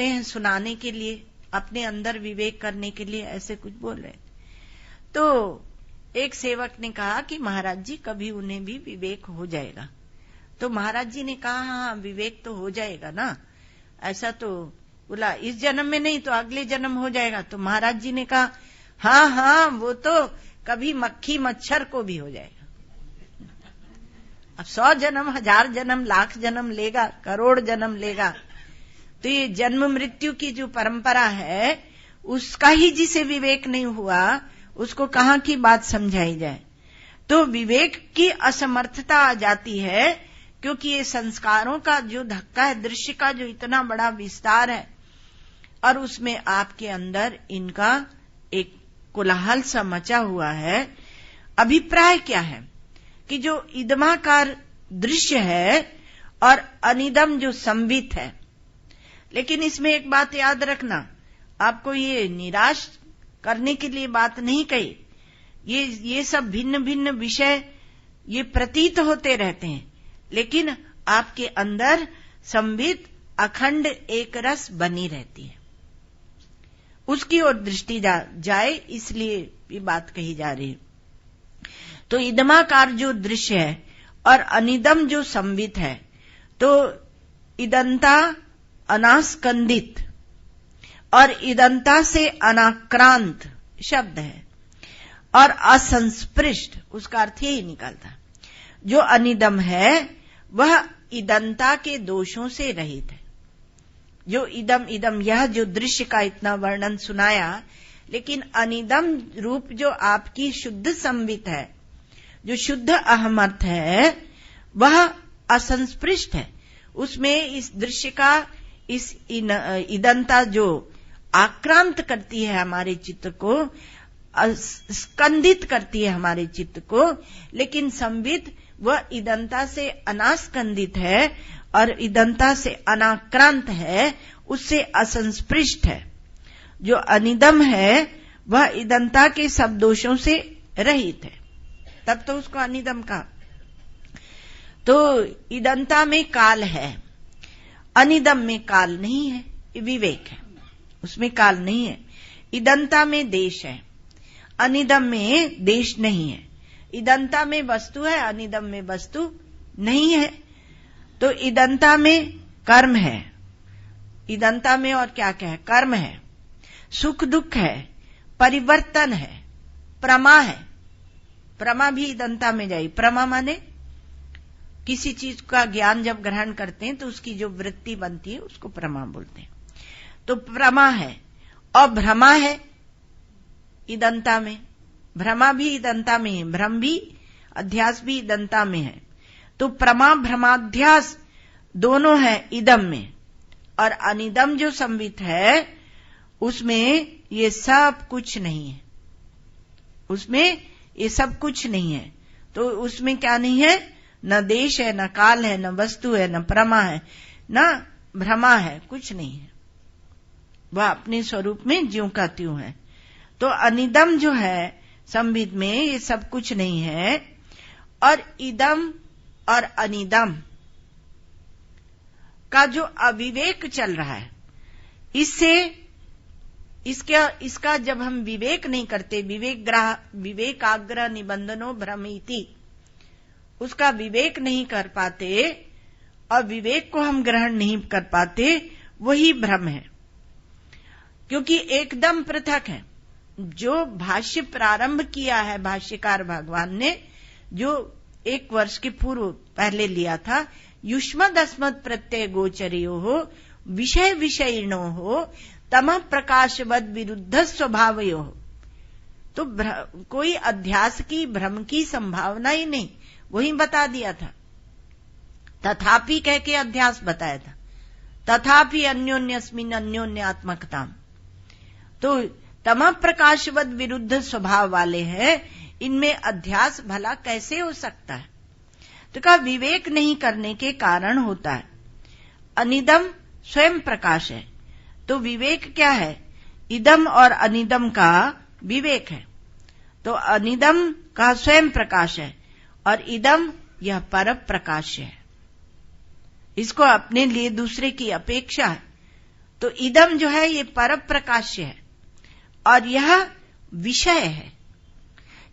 हैं सुनाने के लिए, अपने अंदर विवेक करने के लिए ऐसे कुछ बोल रहे थे। तो एक सेवक ने कहा कि महाराज जी कभी उन्हें भी विवेक हो जाएगा। तो महाराज जी ने कहा हाँ, विवेक तो हो जाएगा ना, ऐसा तो बोला इस जन्म में नहीं तो अगले जन्म हो जाएगा। तो महाराज जी ने कहा हाँ, वो तो कभी मक्खी मच्छर को भी हो जाएगा। अब 100 जन्म, 1000 जन्म, लाख जन्म लेगा, करोड़ जन्म लेगा, तो ये जन्म मृत्यु की जो परंपरा है, उसका ही जिसे विवेक नहीं हुआ, उसको कहाँ की बात समझाई जाए। तो विवेक की असमर्थता आ जाती है, क्योंकि ये संस्कारों का जो धक्का है, दृश्य का जो इतना बड़ा विस्तार है, और उसमें आपके अंदर इनका एक कोलाहल सा मचा हुआ है। अभिप्राय क्या है कि जो इदमाकार दृश्य है और अनिदम जो संवित है, लेकिन इसमें एक बात याद रखना, आपको ये निराश करने के लिए बात नहीं कही। ये सब भिन्न भिन्न विषय ये प्रतीत होते रहते हैं, लेकिन आपके अंदर संवित अखंड एक रस बनी रहती है, उसकी ओर दृष्टि जाए, इसलिए ये बात कही जा रही है। तो इदमाकार जो दृश्य है और अनिदम जो संवित है, तो इदंता अनास्कंदित और इदंता से अनाक्रांत शब्द है, और असंस्पृष्ट उसका अर्थ यही निकलता। जो अनिदम है वह इदंता के दोषों से रहित है। जो इदम यह जो दृश्य का इतना वर्णन सुनाया, लेकिन अनिदम रूप जो आपकी शुद्ध संवित है, जो शुद्ध अहम अर्थ है वह असंस्पृष्ट है। उसमें इस दृश्य का इस इदंता जो आक्रांत करती है हमारे चित्त को, स्कंदित करती है हमारे चित्त को, लेकिन संवित वह इदंता से अनास्कंदित है और इदंता से अनाक्रांत है, उससे असंस्पृष्ट है। जो अनिदम है वह इदंता के सब दोषों से रहित है, तब तो उसको अनिदम कहा। तो इदंता में काल है, अनिदम में काल नहीं है, विवेक है, उसमें काल नहीं है। इदंता में देश है, अनिदम में देश नहीं है। इदंता में वस्तु है, अनिदम में वस्तु नहीं है। तो इदंता में कर्म है, इदंता में और क्या क्या है, कर्म है, सुख दुख है, परिवर्तन है, प्रमा है। प्रमा भी इदंता में जाए। प्रमा माने किसी चीज का ज्ञान जब ग्रहण करते हैं तो उसकी जो वृत्ति बनती है उसको प्रमा बोलते हैं। तो प्रमा है और भ्रमा है इदंता में, भ्रमा भी इदंता में है, भ्रम भी, अध्यास भी इदंता में है। तो प्रमा भ्रमाध्यास दोनों है इदम में, और अनिदम जो संवित है उसमें ये सब कुछ नहीं है, उसमें ये सब कुछ नहीं है। तो उसमें क्या नहीं है, न देश है, न काल है, न वस्तु है, न प्रमा है, न भ्रमा है, कुछ नहीं है। वह अपने स्वरूप में ज्यों का त्यों है। तो अनिदम जो है संविद में ये सब कुछ नहीं है। और इदम और अनिदम का जो अविवेक चल रहा है, इससे इसका जब हम विवेक नहीं करते, विवेकाग्र निबंधनो भ्रमिति, उसका विवेक नहीं कर पाते और विवेक को हम ग्रहण नहीं कर पाते, वही भ्रम है। क्योंकि एकदम पृथक है। जो भाष्य प्रारंभ किया है भाष्यकार भगवान ने, जो 1 वर्ष के पूर्व पहले लिया था, युष्मद् अस्मद् प्रत्यय गोचरियो हो विषय विषयिणो हो तमः प्रकाशवद विरुद्ध स्वभावयो हो। तो कोई अध्यास की, भ्रम की संभावना ही नहीं, वही बता दिया था। तथापि कह के अध्यास बताया था, तथापि अन्योन्यस्मिन् अन्योन्यात्मकताम। तो तमः प्रकाशवद विरुद्ध स्वभाव वाले हैं, इनमें अध्यास भला कैसे हो सकता है? तो कहा विवेक नहीं करने के कारण होता है। अनिदम स्वयं प्रकाश है। तो विवेक क्या है? इदम और अनिदम का विवेक है। तो अनिदम का स्वयं प्रकाश है और इदम यह पर प्रकाश है, इसको अपने लिए दूसरे की अपेक्षा है। तो इदम जो है ये पर प्रकाश्य है और यह विषय है,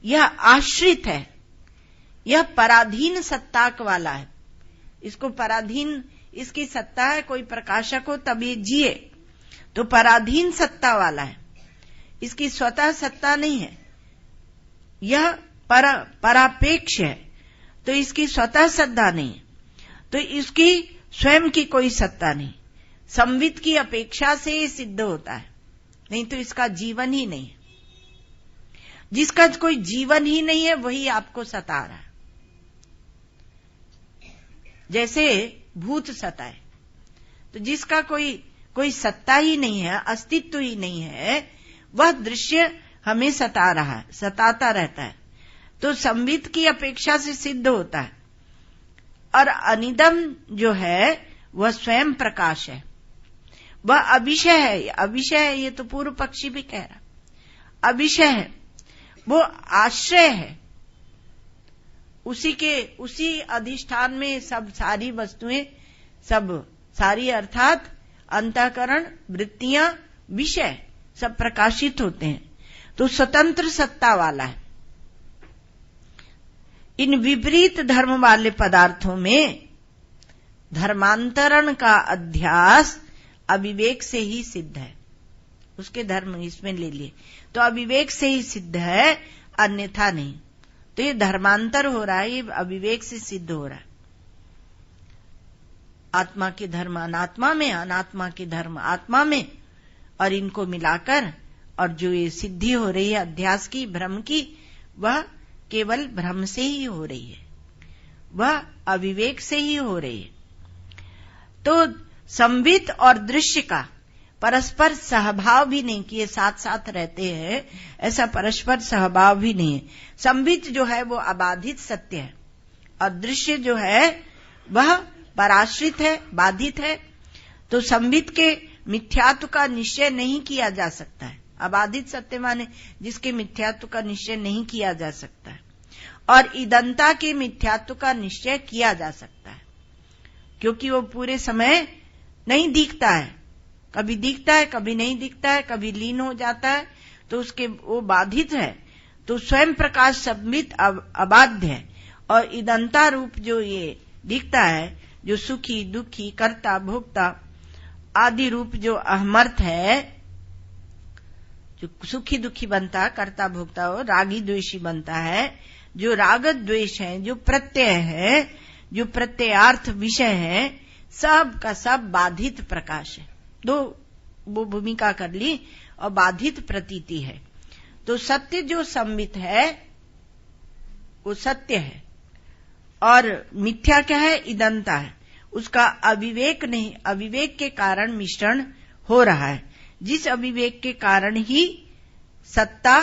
यह आश्रित है, यह पराधीन सत्ताक वाला है। इसको पराधीन, इसकी सत्ता है, कोई प्रकाशक हो तब ये जिए, तो पराधीन सत्ता वाला है, इसकी स्वतः सत्ता नहीं है। यह परापेक्ष है, तो इसकी स्वतः सत्ता नहीं है, तो इसकी स्वयं की कोई सत्ता नहीं। संवित की अपेक्षा से ये सिद्ध होता है, नहीं तो इसका जीवन ही नहीं है। जिसका कोई जीवन ही नहीं है वही आपको सता रहा है। जैसे भूत सताए, तो जिसका कोई सत्ता ही नहीं है, अस्तित्व ही नहीं है, वह दृश्य हमें सता रहा है, सताता रहता है। तो संवित की अपेक्षा से सिद्ध होता है। और अनिदम जो है वह स्वयं प्रकाश है, वह अविषय है। अविषय है ये तो पूर्व पक्षी भी कह रहा, अविषय है, वो आश्रय है। उसी अधिष्ठान में सब सारी वस्तुएं, सब सारी अर्थात अंतःकरण, वृत्तियां, विषय सब प्रकाशित होते हैं। तो स्वतंत्र सत्ता वाला है। इन विपरीत धर्म वाले पदार्थों में धर्मांतरण का अध्यास अविवेक से ही सिद्ध है। उसके धर्म इसमें ले लिए तो अविवेक से ही सिद्ध है, अन्यथा नहीं। तो ये धर्मांतर हो रहा है, ये अविवेक से सिद्ध हो रहा है। आत्मा के धर्म अनात्मा में, अनात्मा के धर्म आत्मा में, और इनको मिलाकर और जो ये सिद्धि हो रही है अध्यास की, भ्रम की, वह केवल भ्रम से ही हो रही है, वह अविवेक से ही हो रही है। तो संवित और दृश्य का परस्पर सहभाव भी नहीं कि ये साथ साथ रहते हैं, ऐसा परस्पर सहभाव भी नहीं है। संवित जो है वो अबाधित सत्य है और दृश्य जो है वह पराश्रित है, बाधित है। तो संवित के मिथ्यात्व का निश्चय नहीं किया जा सकता है। अबाधित सत्य माने जिसके मिथ्यात्व का निश्चय नहीं किया जा सकता है, और इदंता के मिथ्यात्व का निश्चय किया जा सकता है, क्योंकि वो पूरे समय नहीं दिखता है, कभी दिखता है, कभी नहीं दिखता है, कभी लीन हो जाता है, तो उसके वो बाधित है। तो स्वयं प्रकाश संवित अबाध्य है, और इदंता रूप जो ये दिखता है, जो सुखी दुखी कर्ता भोक्ता आदि रूप जो अहमर्थ है, जो सुखी दुखी बनता, कर्ता भोक्ता हो, रागी द्वेषी बनता है, जो राग द्वेष है, जो प्रत्यय है, जो प्रत्ययार्थ विषय है, सब का सब बाधित प्रकाश है। दो वो भूमिका कर ली, और बाधित प्रतीति है। तो सत्य जो संवित है वो सत्य है, और मिथ्या क्या है? इदंता है। उसका अविवेक नहीं, अविवेक के कारण मिश्रण हो रहा है, जिस अविवेक के कारण ही सत्ता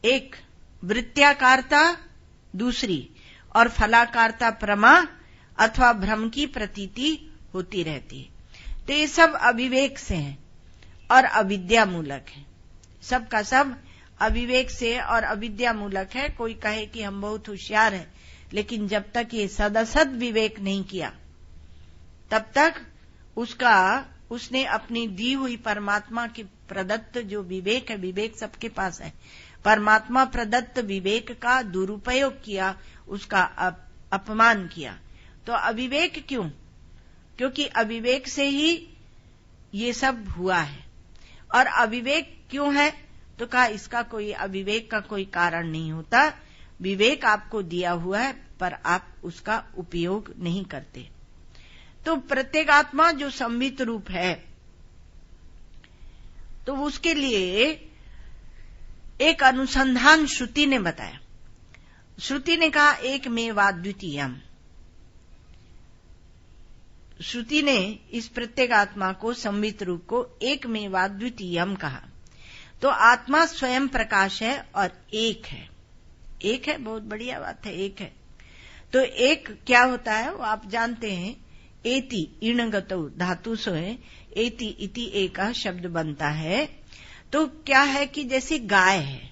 एक, वृत्त्याकारता दूसरी, और फलाकारता प्रमा अथवा भ्रम की प्रतीति होती रहती है। तो ये सब अविवेक से है और अविद्या मूलक है। सब का सब अविवेक से और अविद्या मूलक है। कोई कहे कि हम बहुत होशियार हैं, लेकिन जब तक ये सदसद विवेक नहीं किया, तब तक उसने अपनी दी हुई परमात्मा के प्रदत्त जो विवेक है, विवेक सबके पास है, परमात्मा प्रदत्त विवेक का दुरुपयोग किया, उसका अपमान किया। तो अविवेक क्यों? क्योंकि अविवेक से ही ये सब हुआ है। और अविवेक क्यों है? तो कहा इसका कोई अविवेक का कोई कारण नहीं होता। विवेक आपको दिया हुआ है, पर आप उसका उपयोग नहीं करते। तो प्रत्येगात्मा जो संवित रूप है, तो उसके लिए एक अनुसंधान श्रुति ने बताया। श्रुति ने कहा एकमेवाद्वितीयम्। श्रुति ने इस प्रत्येगात्मा को, संवित रूप को एकमेवाद्वितीयम् कहा। तो आत्मा स्वयं प्रकाश है और एक है। एक है, बहुत बढ़िया बात है, एक है। तो एक क्या होता है वो आप जानते हैं। एति इणगतौ धातु से एति इति एक शब्द बनता है। तो क्या है कि जैसे गाय है,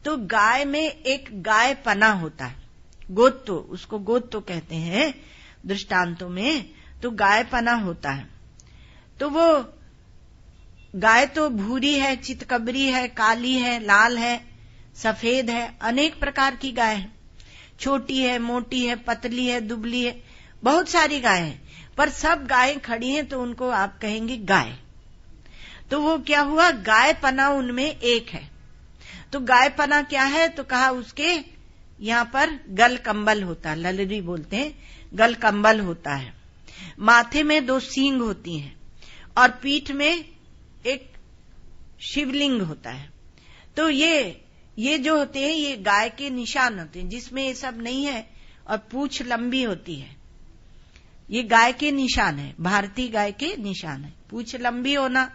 तो गाय में एक गाय पना होता है, गोत्तो, उसको गोत्तो कहते हैं दृष्टांतों में। तो गाय पना होता है। तो वो गाय तो भूरी है, चितकबरी है, काली है, लाल है, सफेद है, अनेक प्रकार की गाय है। छोटी है, मोटी है, पतली है, दुबली है, बहुत सारी गाय हैं। पर सब गायें खड़ी हैं तो उनको आप कहेंगे गाय। तो वो क्या हुआ? गाय पना उनमें एक है। तो गाय पना क्या है? तो कहा उसके यहां पर गल कंबल होता है, ललरी बोलते हैं, गल कंबल होता है। माथे में 2 सींग होती हैं और पीठ में एक शिवलिंग होता है। तो ये जो होते हैं ये गाय के निशान होते हैं, जिसमें ये सब नहीं है, और पूंछ लंबी होती है। ये गाय के निशान है, भारतीय गाय के निशान है। पूंछ लंबी होना,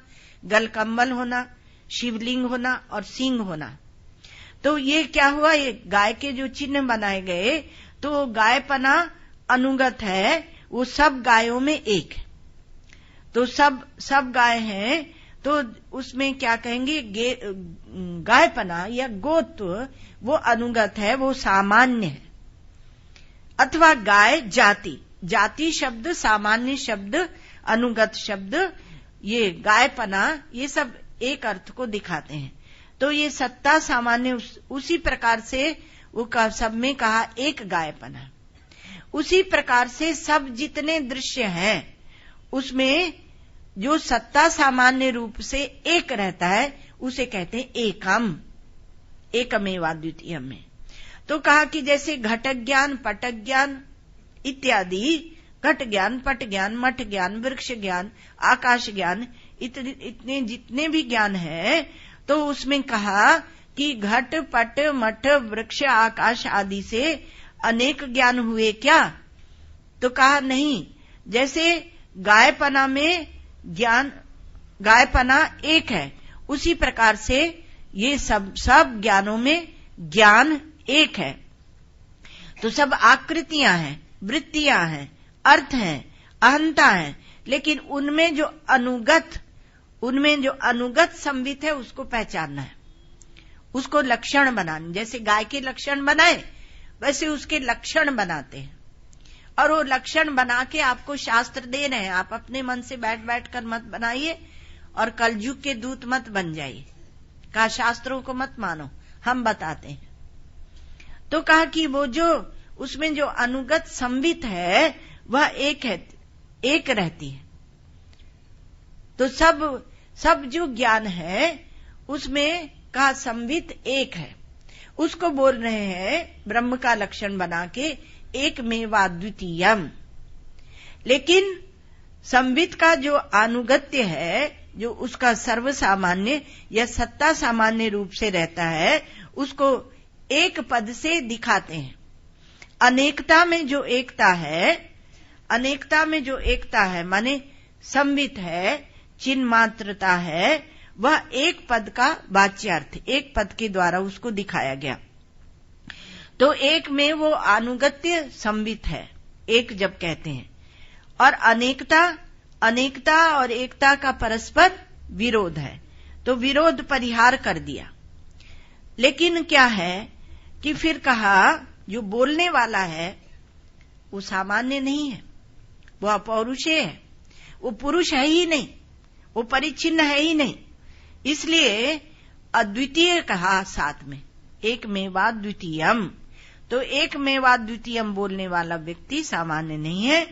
गल कंबल होना, शिवलिंग होना और सींग होना। तो ये क्या हुआ? ये गाय के जो चिन्ह बनाए गए, तो गायपना अनुगत है, वो सब गायों में एक है। तो सब गाय हैं, तो उसमें क्या कहेंगे? गायपना या गोत्व वो अनुगत है, वो सामान्य है। अथवा गाय जाति, जाति शब्द, सामान्य शब्द, अनुगत शब्द, ये गायपना, ये सब एक अर्थ को दिखाते हैं। तो ये सत्ता सामान्य उसी प्रकार से वो सब में कहा एक गायपना। उसी प्रकार से सब जितने दृश्य हैं उसमें जो सत्ता सामान्य रूप से एक रहता है उसे कहते हैं एकम, एकमेवाद्वितीयम् में। तो कहा कि जैसे घट ज्ञान, पट ज्ञान इत्यादि, घट ज्ञान, पट ज्ञान, मठ ज्ञान, वृक्ष ज्ञान, आकाश ज्ञान, इतने जितने भी ज्ञान है, तो उसमें कहा कि घट पट मठ वृक्ष आकाश आदि से अनेक ज्ञान हुए क्या? तो कहा नहीं, जैसे गायपना में ज्ञान, गायपना एक है, उसी प्रकार से ये सब ज्ञानों में ज्ञान एक है। तो सब आकृतियां हैं, वृत्तियां हैं, अर्थ हैं, अहंता है, लेकिन उनमें जो अनुगत संवित है उसको पहचानना है, उसको लक्षण बनाना। जैसे गाय के लक्षण बनाए वैसे उसके लक्षण बनाते हैं, और वो लक्षण बना के आपको शास्त्र दे रहे हैं। आप अपने मन से बैठ कर मत बनाइए और कलयुग के दूत मत बन जाइए। कहा शास्त्रों को मत मानो, हम बताते हैं। तो कहा कि वो जो उसमें जो अनुगत संवित है वह एक है, एक रहती है। तो सब जो ज्ञान है उसमें कहा संवित एक है, उसको बोल रहे हैं ब्रह्म का लक्षण बना के एक मेवा द्वितीयम। लेकिन संवित का जो अनुगत्य है, जो उसका सर्व सामान्य या सत्ता सामान्य रूप से रहता है, उसको एक पद से दिखाते हैं। अनेकता में जो एकता है माने संवित है, चिन्ह मात्रता है, वह एक पद का वाच्यार्थ, एक पद के द्वारा उसको दिखाया गया। तो एक में वो अनुगत्य संवित है, एक जब कहते हैं, और अनेकता और एकता का परस्पर विरोध है, तो विरोध परिहार कर दिया। लेकिन क्या है कि फिर कहा जो बोलने वाला है वो सामान्य नहीं है, वो अपौरुषेय है, वो पुरुष है ही नहीं, वो परिच्छिन्न है ही नहीं, इसलिए अद्वितीय कहा साथ में, एक मेवा द्वितीयम। तो एक मेवा द्वितीयम बोलने वाला व्यक्ति सामान्य नहीं है,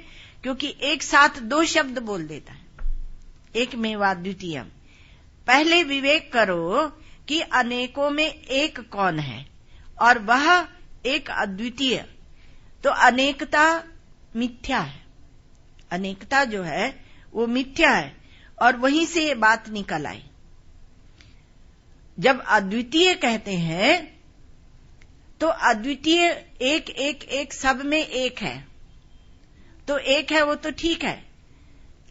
क्योंकि एक साथ दो शब्द बोल देता है, एक मेवा द्वितीयम। पहले विवेक करो कि अनेकों में एक कौन है और वह एक अद्वितीय। तो अनेकता मिथ्या है, अनेकता जो है वो मिथ्या है, और वहीं से ये बात निकल आई। जब अद्वितीय कहते हैं तो अद्वितीय एक एक एक सब में एक है, तो एक है वो तो ठीक है,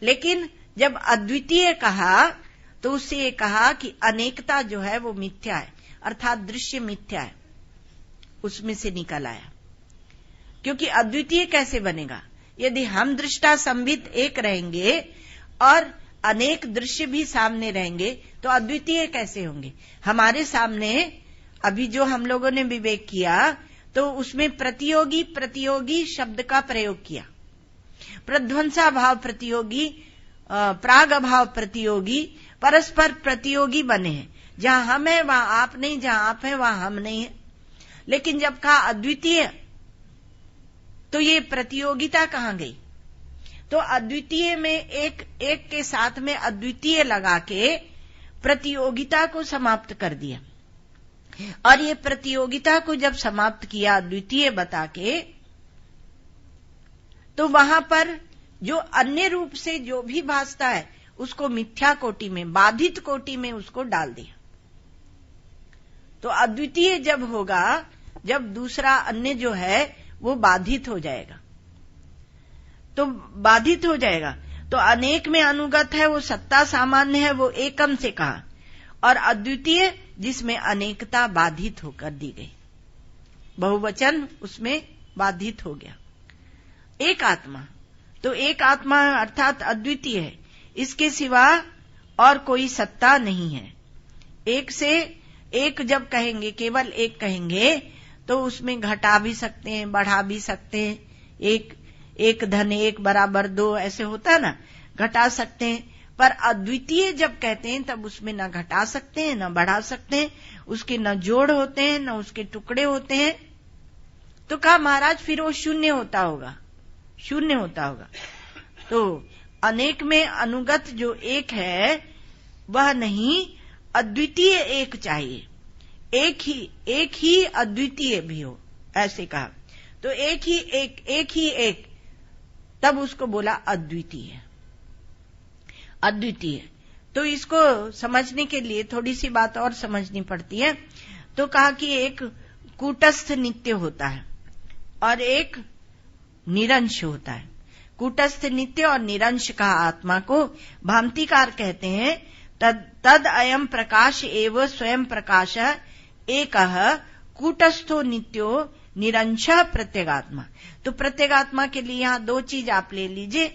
लेकिन जब अद्वितीय कहा तो उससे ये कहा कि अनेकता जो है वो मिथ्या है, अर्थात दृश्य मिथ्या है, उसमें से निकल आया। क्योंकि अद्वितीय कैसे बनेगा? यदि हम दृष्टा संवित एक रहेंगे और अनेक दृश्य भी सामने रहेंगे तो अद्वितीय कैसे होंगे? हमारे सामने अभी जो हम लोगों ने विवेक किया तो उसमें प्रतियोगी शब्द का प्रयोग किया, प्रध्वंसा भाव प्रतियोगी, प्राग भाव प्रतियोगी, परस्पर प्रतियोगी बने हैं। जहां हम है वहां आप नहीं, जहां आप है वहां हम नहीं है। लेकिन जब कहा अद्वितीय तो ये प्रतियोगिता कहां गई? तो अद्वितीय में एक के साथ में अद्वितीय लगा के प्रतियोगिता को समाप्त कर दिया, और ये प्रतियोगिता को जब समाप्त किया अद्वितीय बता के, तो वहां पर जो अन्य रूप से जो भी भासता है उसको मिथ्या कोटि में, बाधित कोटि में उसको डाल दिया। तो अद्वितीय जब होगा, जब दूसरा अन्य जो है वो बाधित हो जाएगा, तो बाधित हो जाएगा। तो अनेक में अनुगत है, वो सत्ता सामान्य है, वो एकम से कहा, और अद्वितीय जिसमें अनेकता बाधित होकर दी गई, बहुवचन उसमें बाधित हो गया। एक आत्मा, तो एक आत्मा अर्थात अद्वितीय है, इसके सिवा और कोई सत्ता नहीं है। एक से एक जब कहेंगे, केवल एक कहेंगे, तो उसमें घटा भी सकते हैं, बढ़ा भी सकते हैं, एक धन एक बराबर दो ऐसे होता है ना, घटा सकते हैं। पर अद्वितीय जब कहते हैं तब उसमें न घटा सकते हैं न बढ़ा सकते हैं, उसके न जोड़ होते हैं न उसके टुकड़े होते हैं। तो कहा महाराज फिर वो शून्य होता होगा। तो अनेक में अनुगत जो एक है वह नहीं, अद्वितीय एक चाहिए, एक ही अद्वितीय भी हो, ऐसे कहा। तो एक ही एक, तब उसको बोला अद्वितीय। तो इसको समझने के लिए थोड़ी सी बात और समझनी पड़ती है। तो कहा कि एक कूटस्थ नित्य होता है और एक निरंश होता है। कूटस्थ नित्य और निरंश कहा आत्मा को। भामतीकार कहते हैं तद अयम प्रकाश एव स्वयं प्रकाश एकः कूटस्थो नित्यो निरंश प्रत्यगात्मा। तो प्रत्यगात्मा के लिए यहां दो चीज आप ले लीजिए,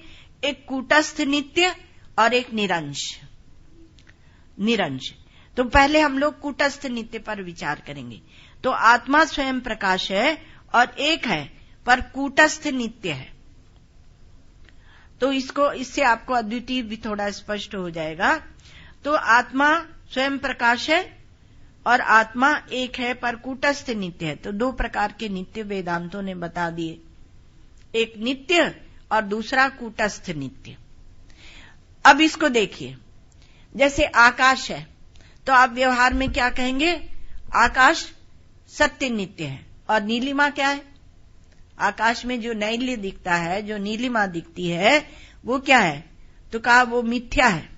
एक कूटस्थ नित्य और एक निरंश। तो पहले हम लोग कूटस्थ नित्य पर विचार करेंगे। तो आत्मा स्वयं प्रकाश है और एक है पर कूटस्थ नित्य है। तो इससे आपको अद्वितीय भी थोड़ा स्पष्ट हो जाएगा। तो आत्मा स्वयं प्रकाश है और आत्मा एक है पर कूटस्थ नित्य है। तो दो प्रकार के नित्य वेदांतों ने बता दिए, एक नित्य और दूसरा कूटस्थ नित्य। अब इसको देखिए, जैसे आकाश है तो आप व्यवहार में क्या कहेंगे, आकाश सत्य नित्य है। और नीलिमा क्या है, आकाश में जो नैल्य दिखता है, जो नीलिमा दिखती है, वो क्या है, तो कहा वो मिथ्या है।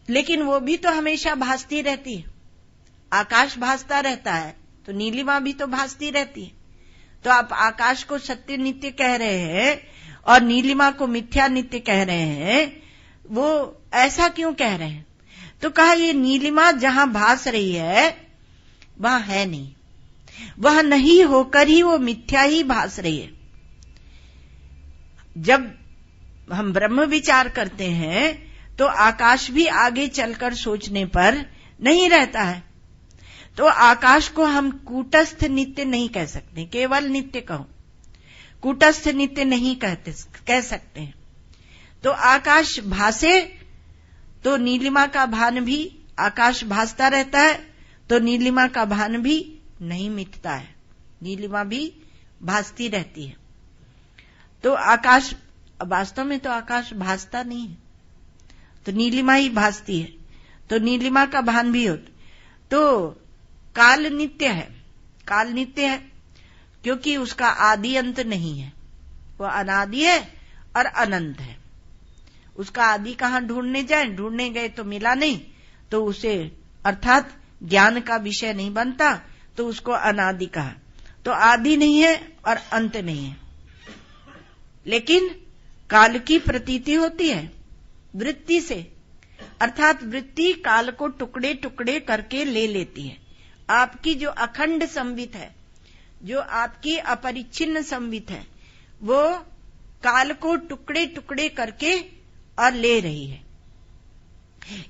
लेकिन वो भी तो हमेशा भासती रहती है। आकाश भासता रहता है तो नीलिमा भी तो भासती रहती है। तो आप आकाश को सत्य नित्य कह रहे हैं और नीलिमा को मिथ्या नित्य कह रहे हैं, वो ऐसा क्यों कह रहे हैं? तो कहा ये नीलिमा जहां भास रही है वहां है नहीं, वह नहीं होकर ही वो मिथ्या ही भास रही है। जब हम ब्रह्म विचार करते हैं तो आकाश भी आगे चलकर सोचने पर नहीं रहता है। तो आकाश को हम कूटस्थ नित्य नहीं कह सकते, केवल नित्य कहो, कूटस्थ नित्य नहीं कह सकते हैं। तो आकाश भासे तो नीलिमा का भान भी, आकाश भासता रहता है तो नीलिमा का भान भी नहीं मिटता है, नीलिमा भी भासती रहती है। तो आकाश, वास्तव में तो आकाश भासता नहीं है, तो नीलिमा ही भासती है, तो नीलिमा का भान भी होता। तो काल नित्य है, काल नित्य है क्योंकि उसका आदि अंत नहीं है, वो अनादि है और अनंत है। उसका आदि कहां ढूंढने जाए, ढूंढने गए तो मिला नहीं, तो उसे अर्थात ज्ञान का विषय नहीं बनता, तो उसको अनादि कहा। तो आदि नहीं है और अंत नहीं है, लेकिन काल की प्रतीति होती है वृत्ति से, अर्थात वृत्ति काल को टुकड़े टुकड़े करके ले लेती है। आपकी जो अखंड संवित है, जो आपकी अपरिच्छिन्न संवित है, वो काल को टुकड़े टुकड़े करके और ले रही है।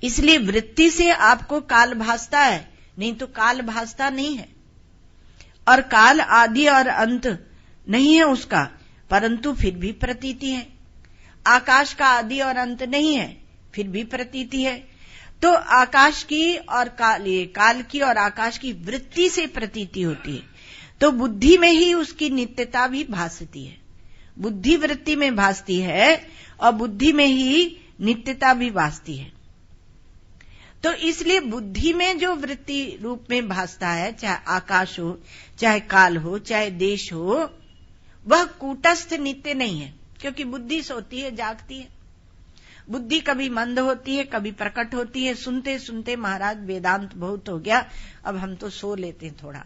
इसलिए वृत्ति से आपको काल भासता है, नहीं तो काल भासता नहीं है। और काल आदि और अंत नहीं है उसका, परंतु फिर भी प्रतीति है। आकाश का आदि और अंत नहीं है, फिर भी प्रतीति है। तो आकाश की और काल की और आकाश की वृत्ति से प्रतीति होती है। तो बुद्धि में ही उसकी नित्यता भी भासती है, बुद्धि वृत्ति में भासती है और बुद्धि में ही नित्यता भी भासती है। तो इसलिए बुद्धि में जो वृत्ति रूप में भासता है, चाहे आकाश हो, चाहे काल हो, चाहे देश हो, वह कूटस्थ नित्य नहीं है, क्योंकि बुद्धि सोती है, जागती है। बुद्धि कभी मंद होती है, कभी प्रकट होती है। सुनते सुनते महाराज वेदांत बहुत हो गया, अब हम तो सो लेते हैं थोड़ा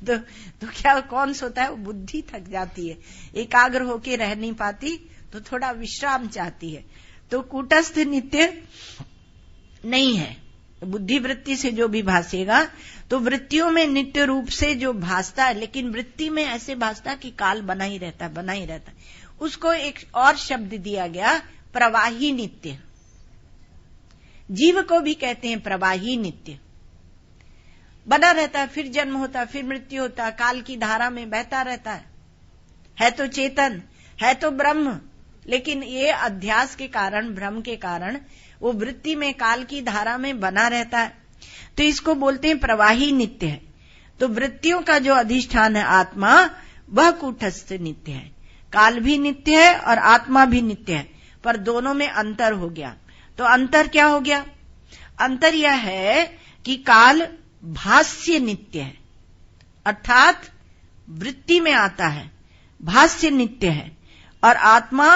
तो क्या कौन सोता है, वो बुद्धि थक जाती है, एकाग्र होके रह नहीं पाती, तो थोड़ा विश्राम चाहती है। तो कूटस्थ नित्य नहीं है। बुद्धि वृत्ति से जो भी भासेगा, तो वृत्तियों में नित्य रूप से जो भासता है, लेकिन वृत्ति में ऐसे भासता कि काल बना ही रहता है, बना ही रहता है। उसको एक और शब्द दिया गया, प्रवाही नित्य। जीव को भी कहते हैं प्रवाही नित्य, बना रहता है, फिर जन्म होता है, फिर मृत्यु होता है, काल की धारा में बहता रहता है तो चेतन, है तो ब्रह्म, लेकिन ये अध्यास के कारण, भ्रम के कारण वो वृत्ति में, काल की धारा में बना रहता है। तो इसको बोलते हैं प्रवाही नित्य है। तो वृत्तियों का जो अधिष्ठान है आत्मा, वह कूटस्थ नित्य है। काल भी नित्य है और आत्मा भी नित्य है, पर दोनों में अंतर हो गया। तो अंतर क्या हो गया? अंतर यह है कि काल भाष्य नित्य है, अर्थात वृत्ति में आता है, भाष्य नित्य है, और आत्मा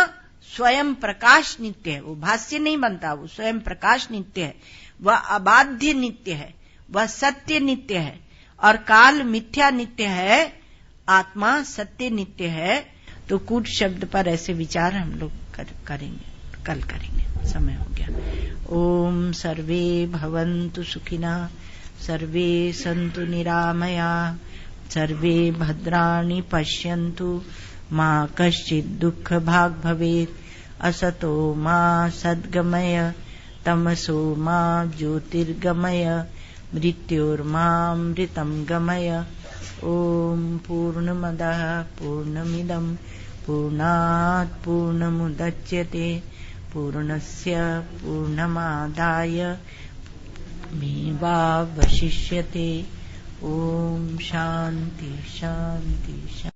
स्वयं प्रकाश नित्य है, वो भाष्य नहीं बनता, वो स्वयं प्रकाश नित्य है, वह अबाध्य नित्य है, वह सत्य नित्य है, और काल मिथ्या नित्य है, आत्मा सत्य नित्य है। तो कूट शब्द पर ऐसे विचार हम लोग करेंगे, कल करेंगे, समय हो गया। ओम सर्वे भवन्तु सुखिनः, सर्वे सन्तु निरामया, सर्वे भद्राणि पश्यन्तु, मा कश्चित् दुःख भाग् भवेत्। असतो मा सद्गमय, तमसो मा ज्योतिर्गमय, मृत्योर्मामृतं गमय। ओम पूर्णमदः पूर्णमिदं पूर्णात् पूर्णमुदच्यते, पूर्णस्य पूर्णमादाय मेवावशिष्यते। ओम शांति शांति शांति।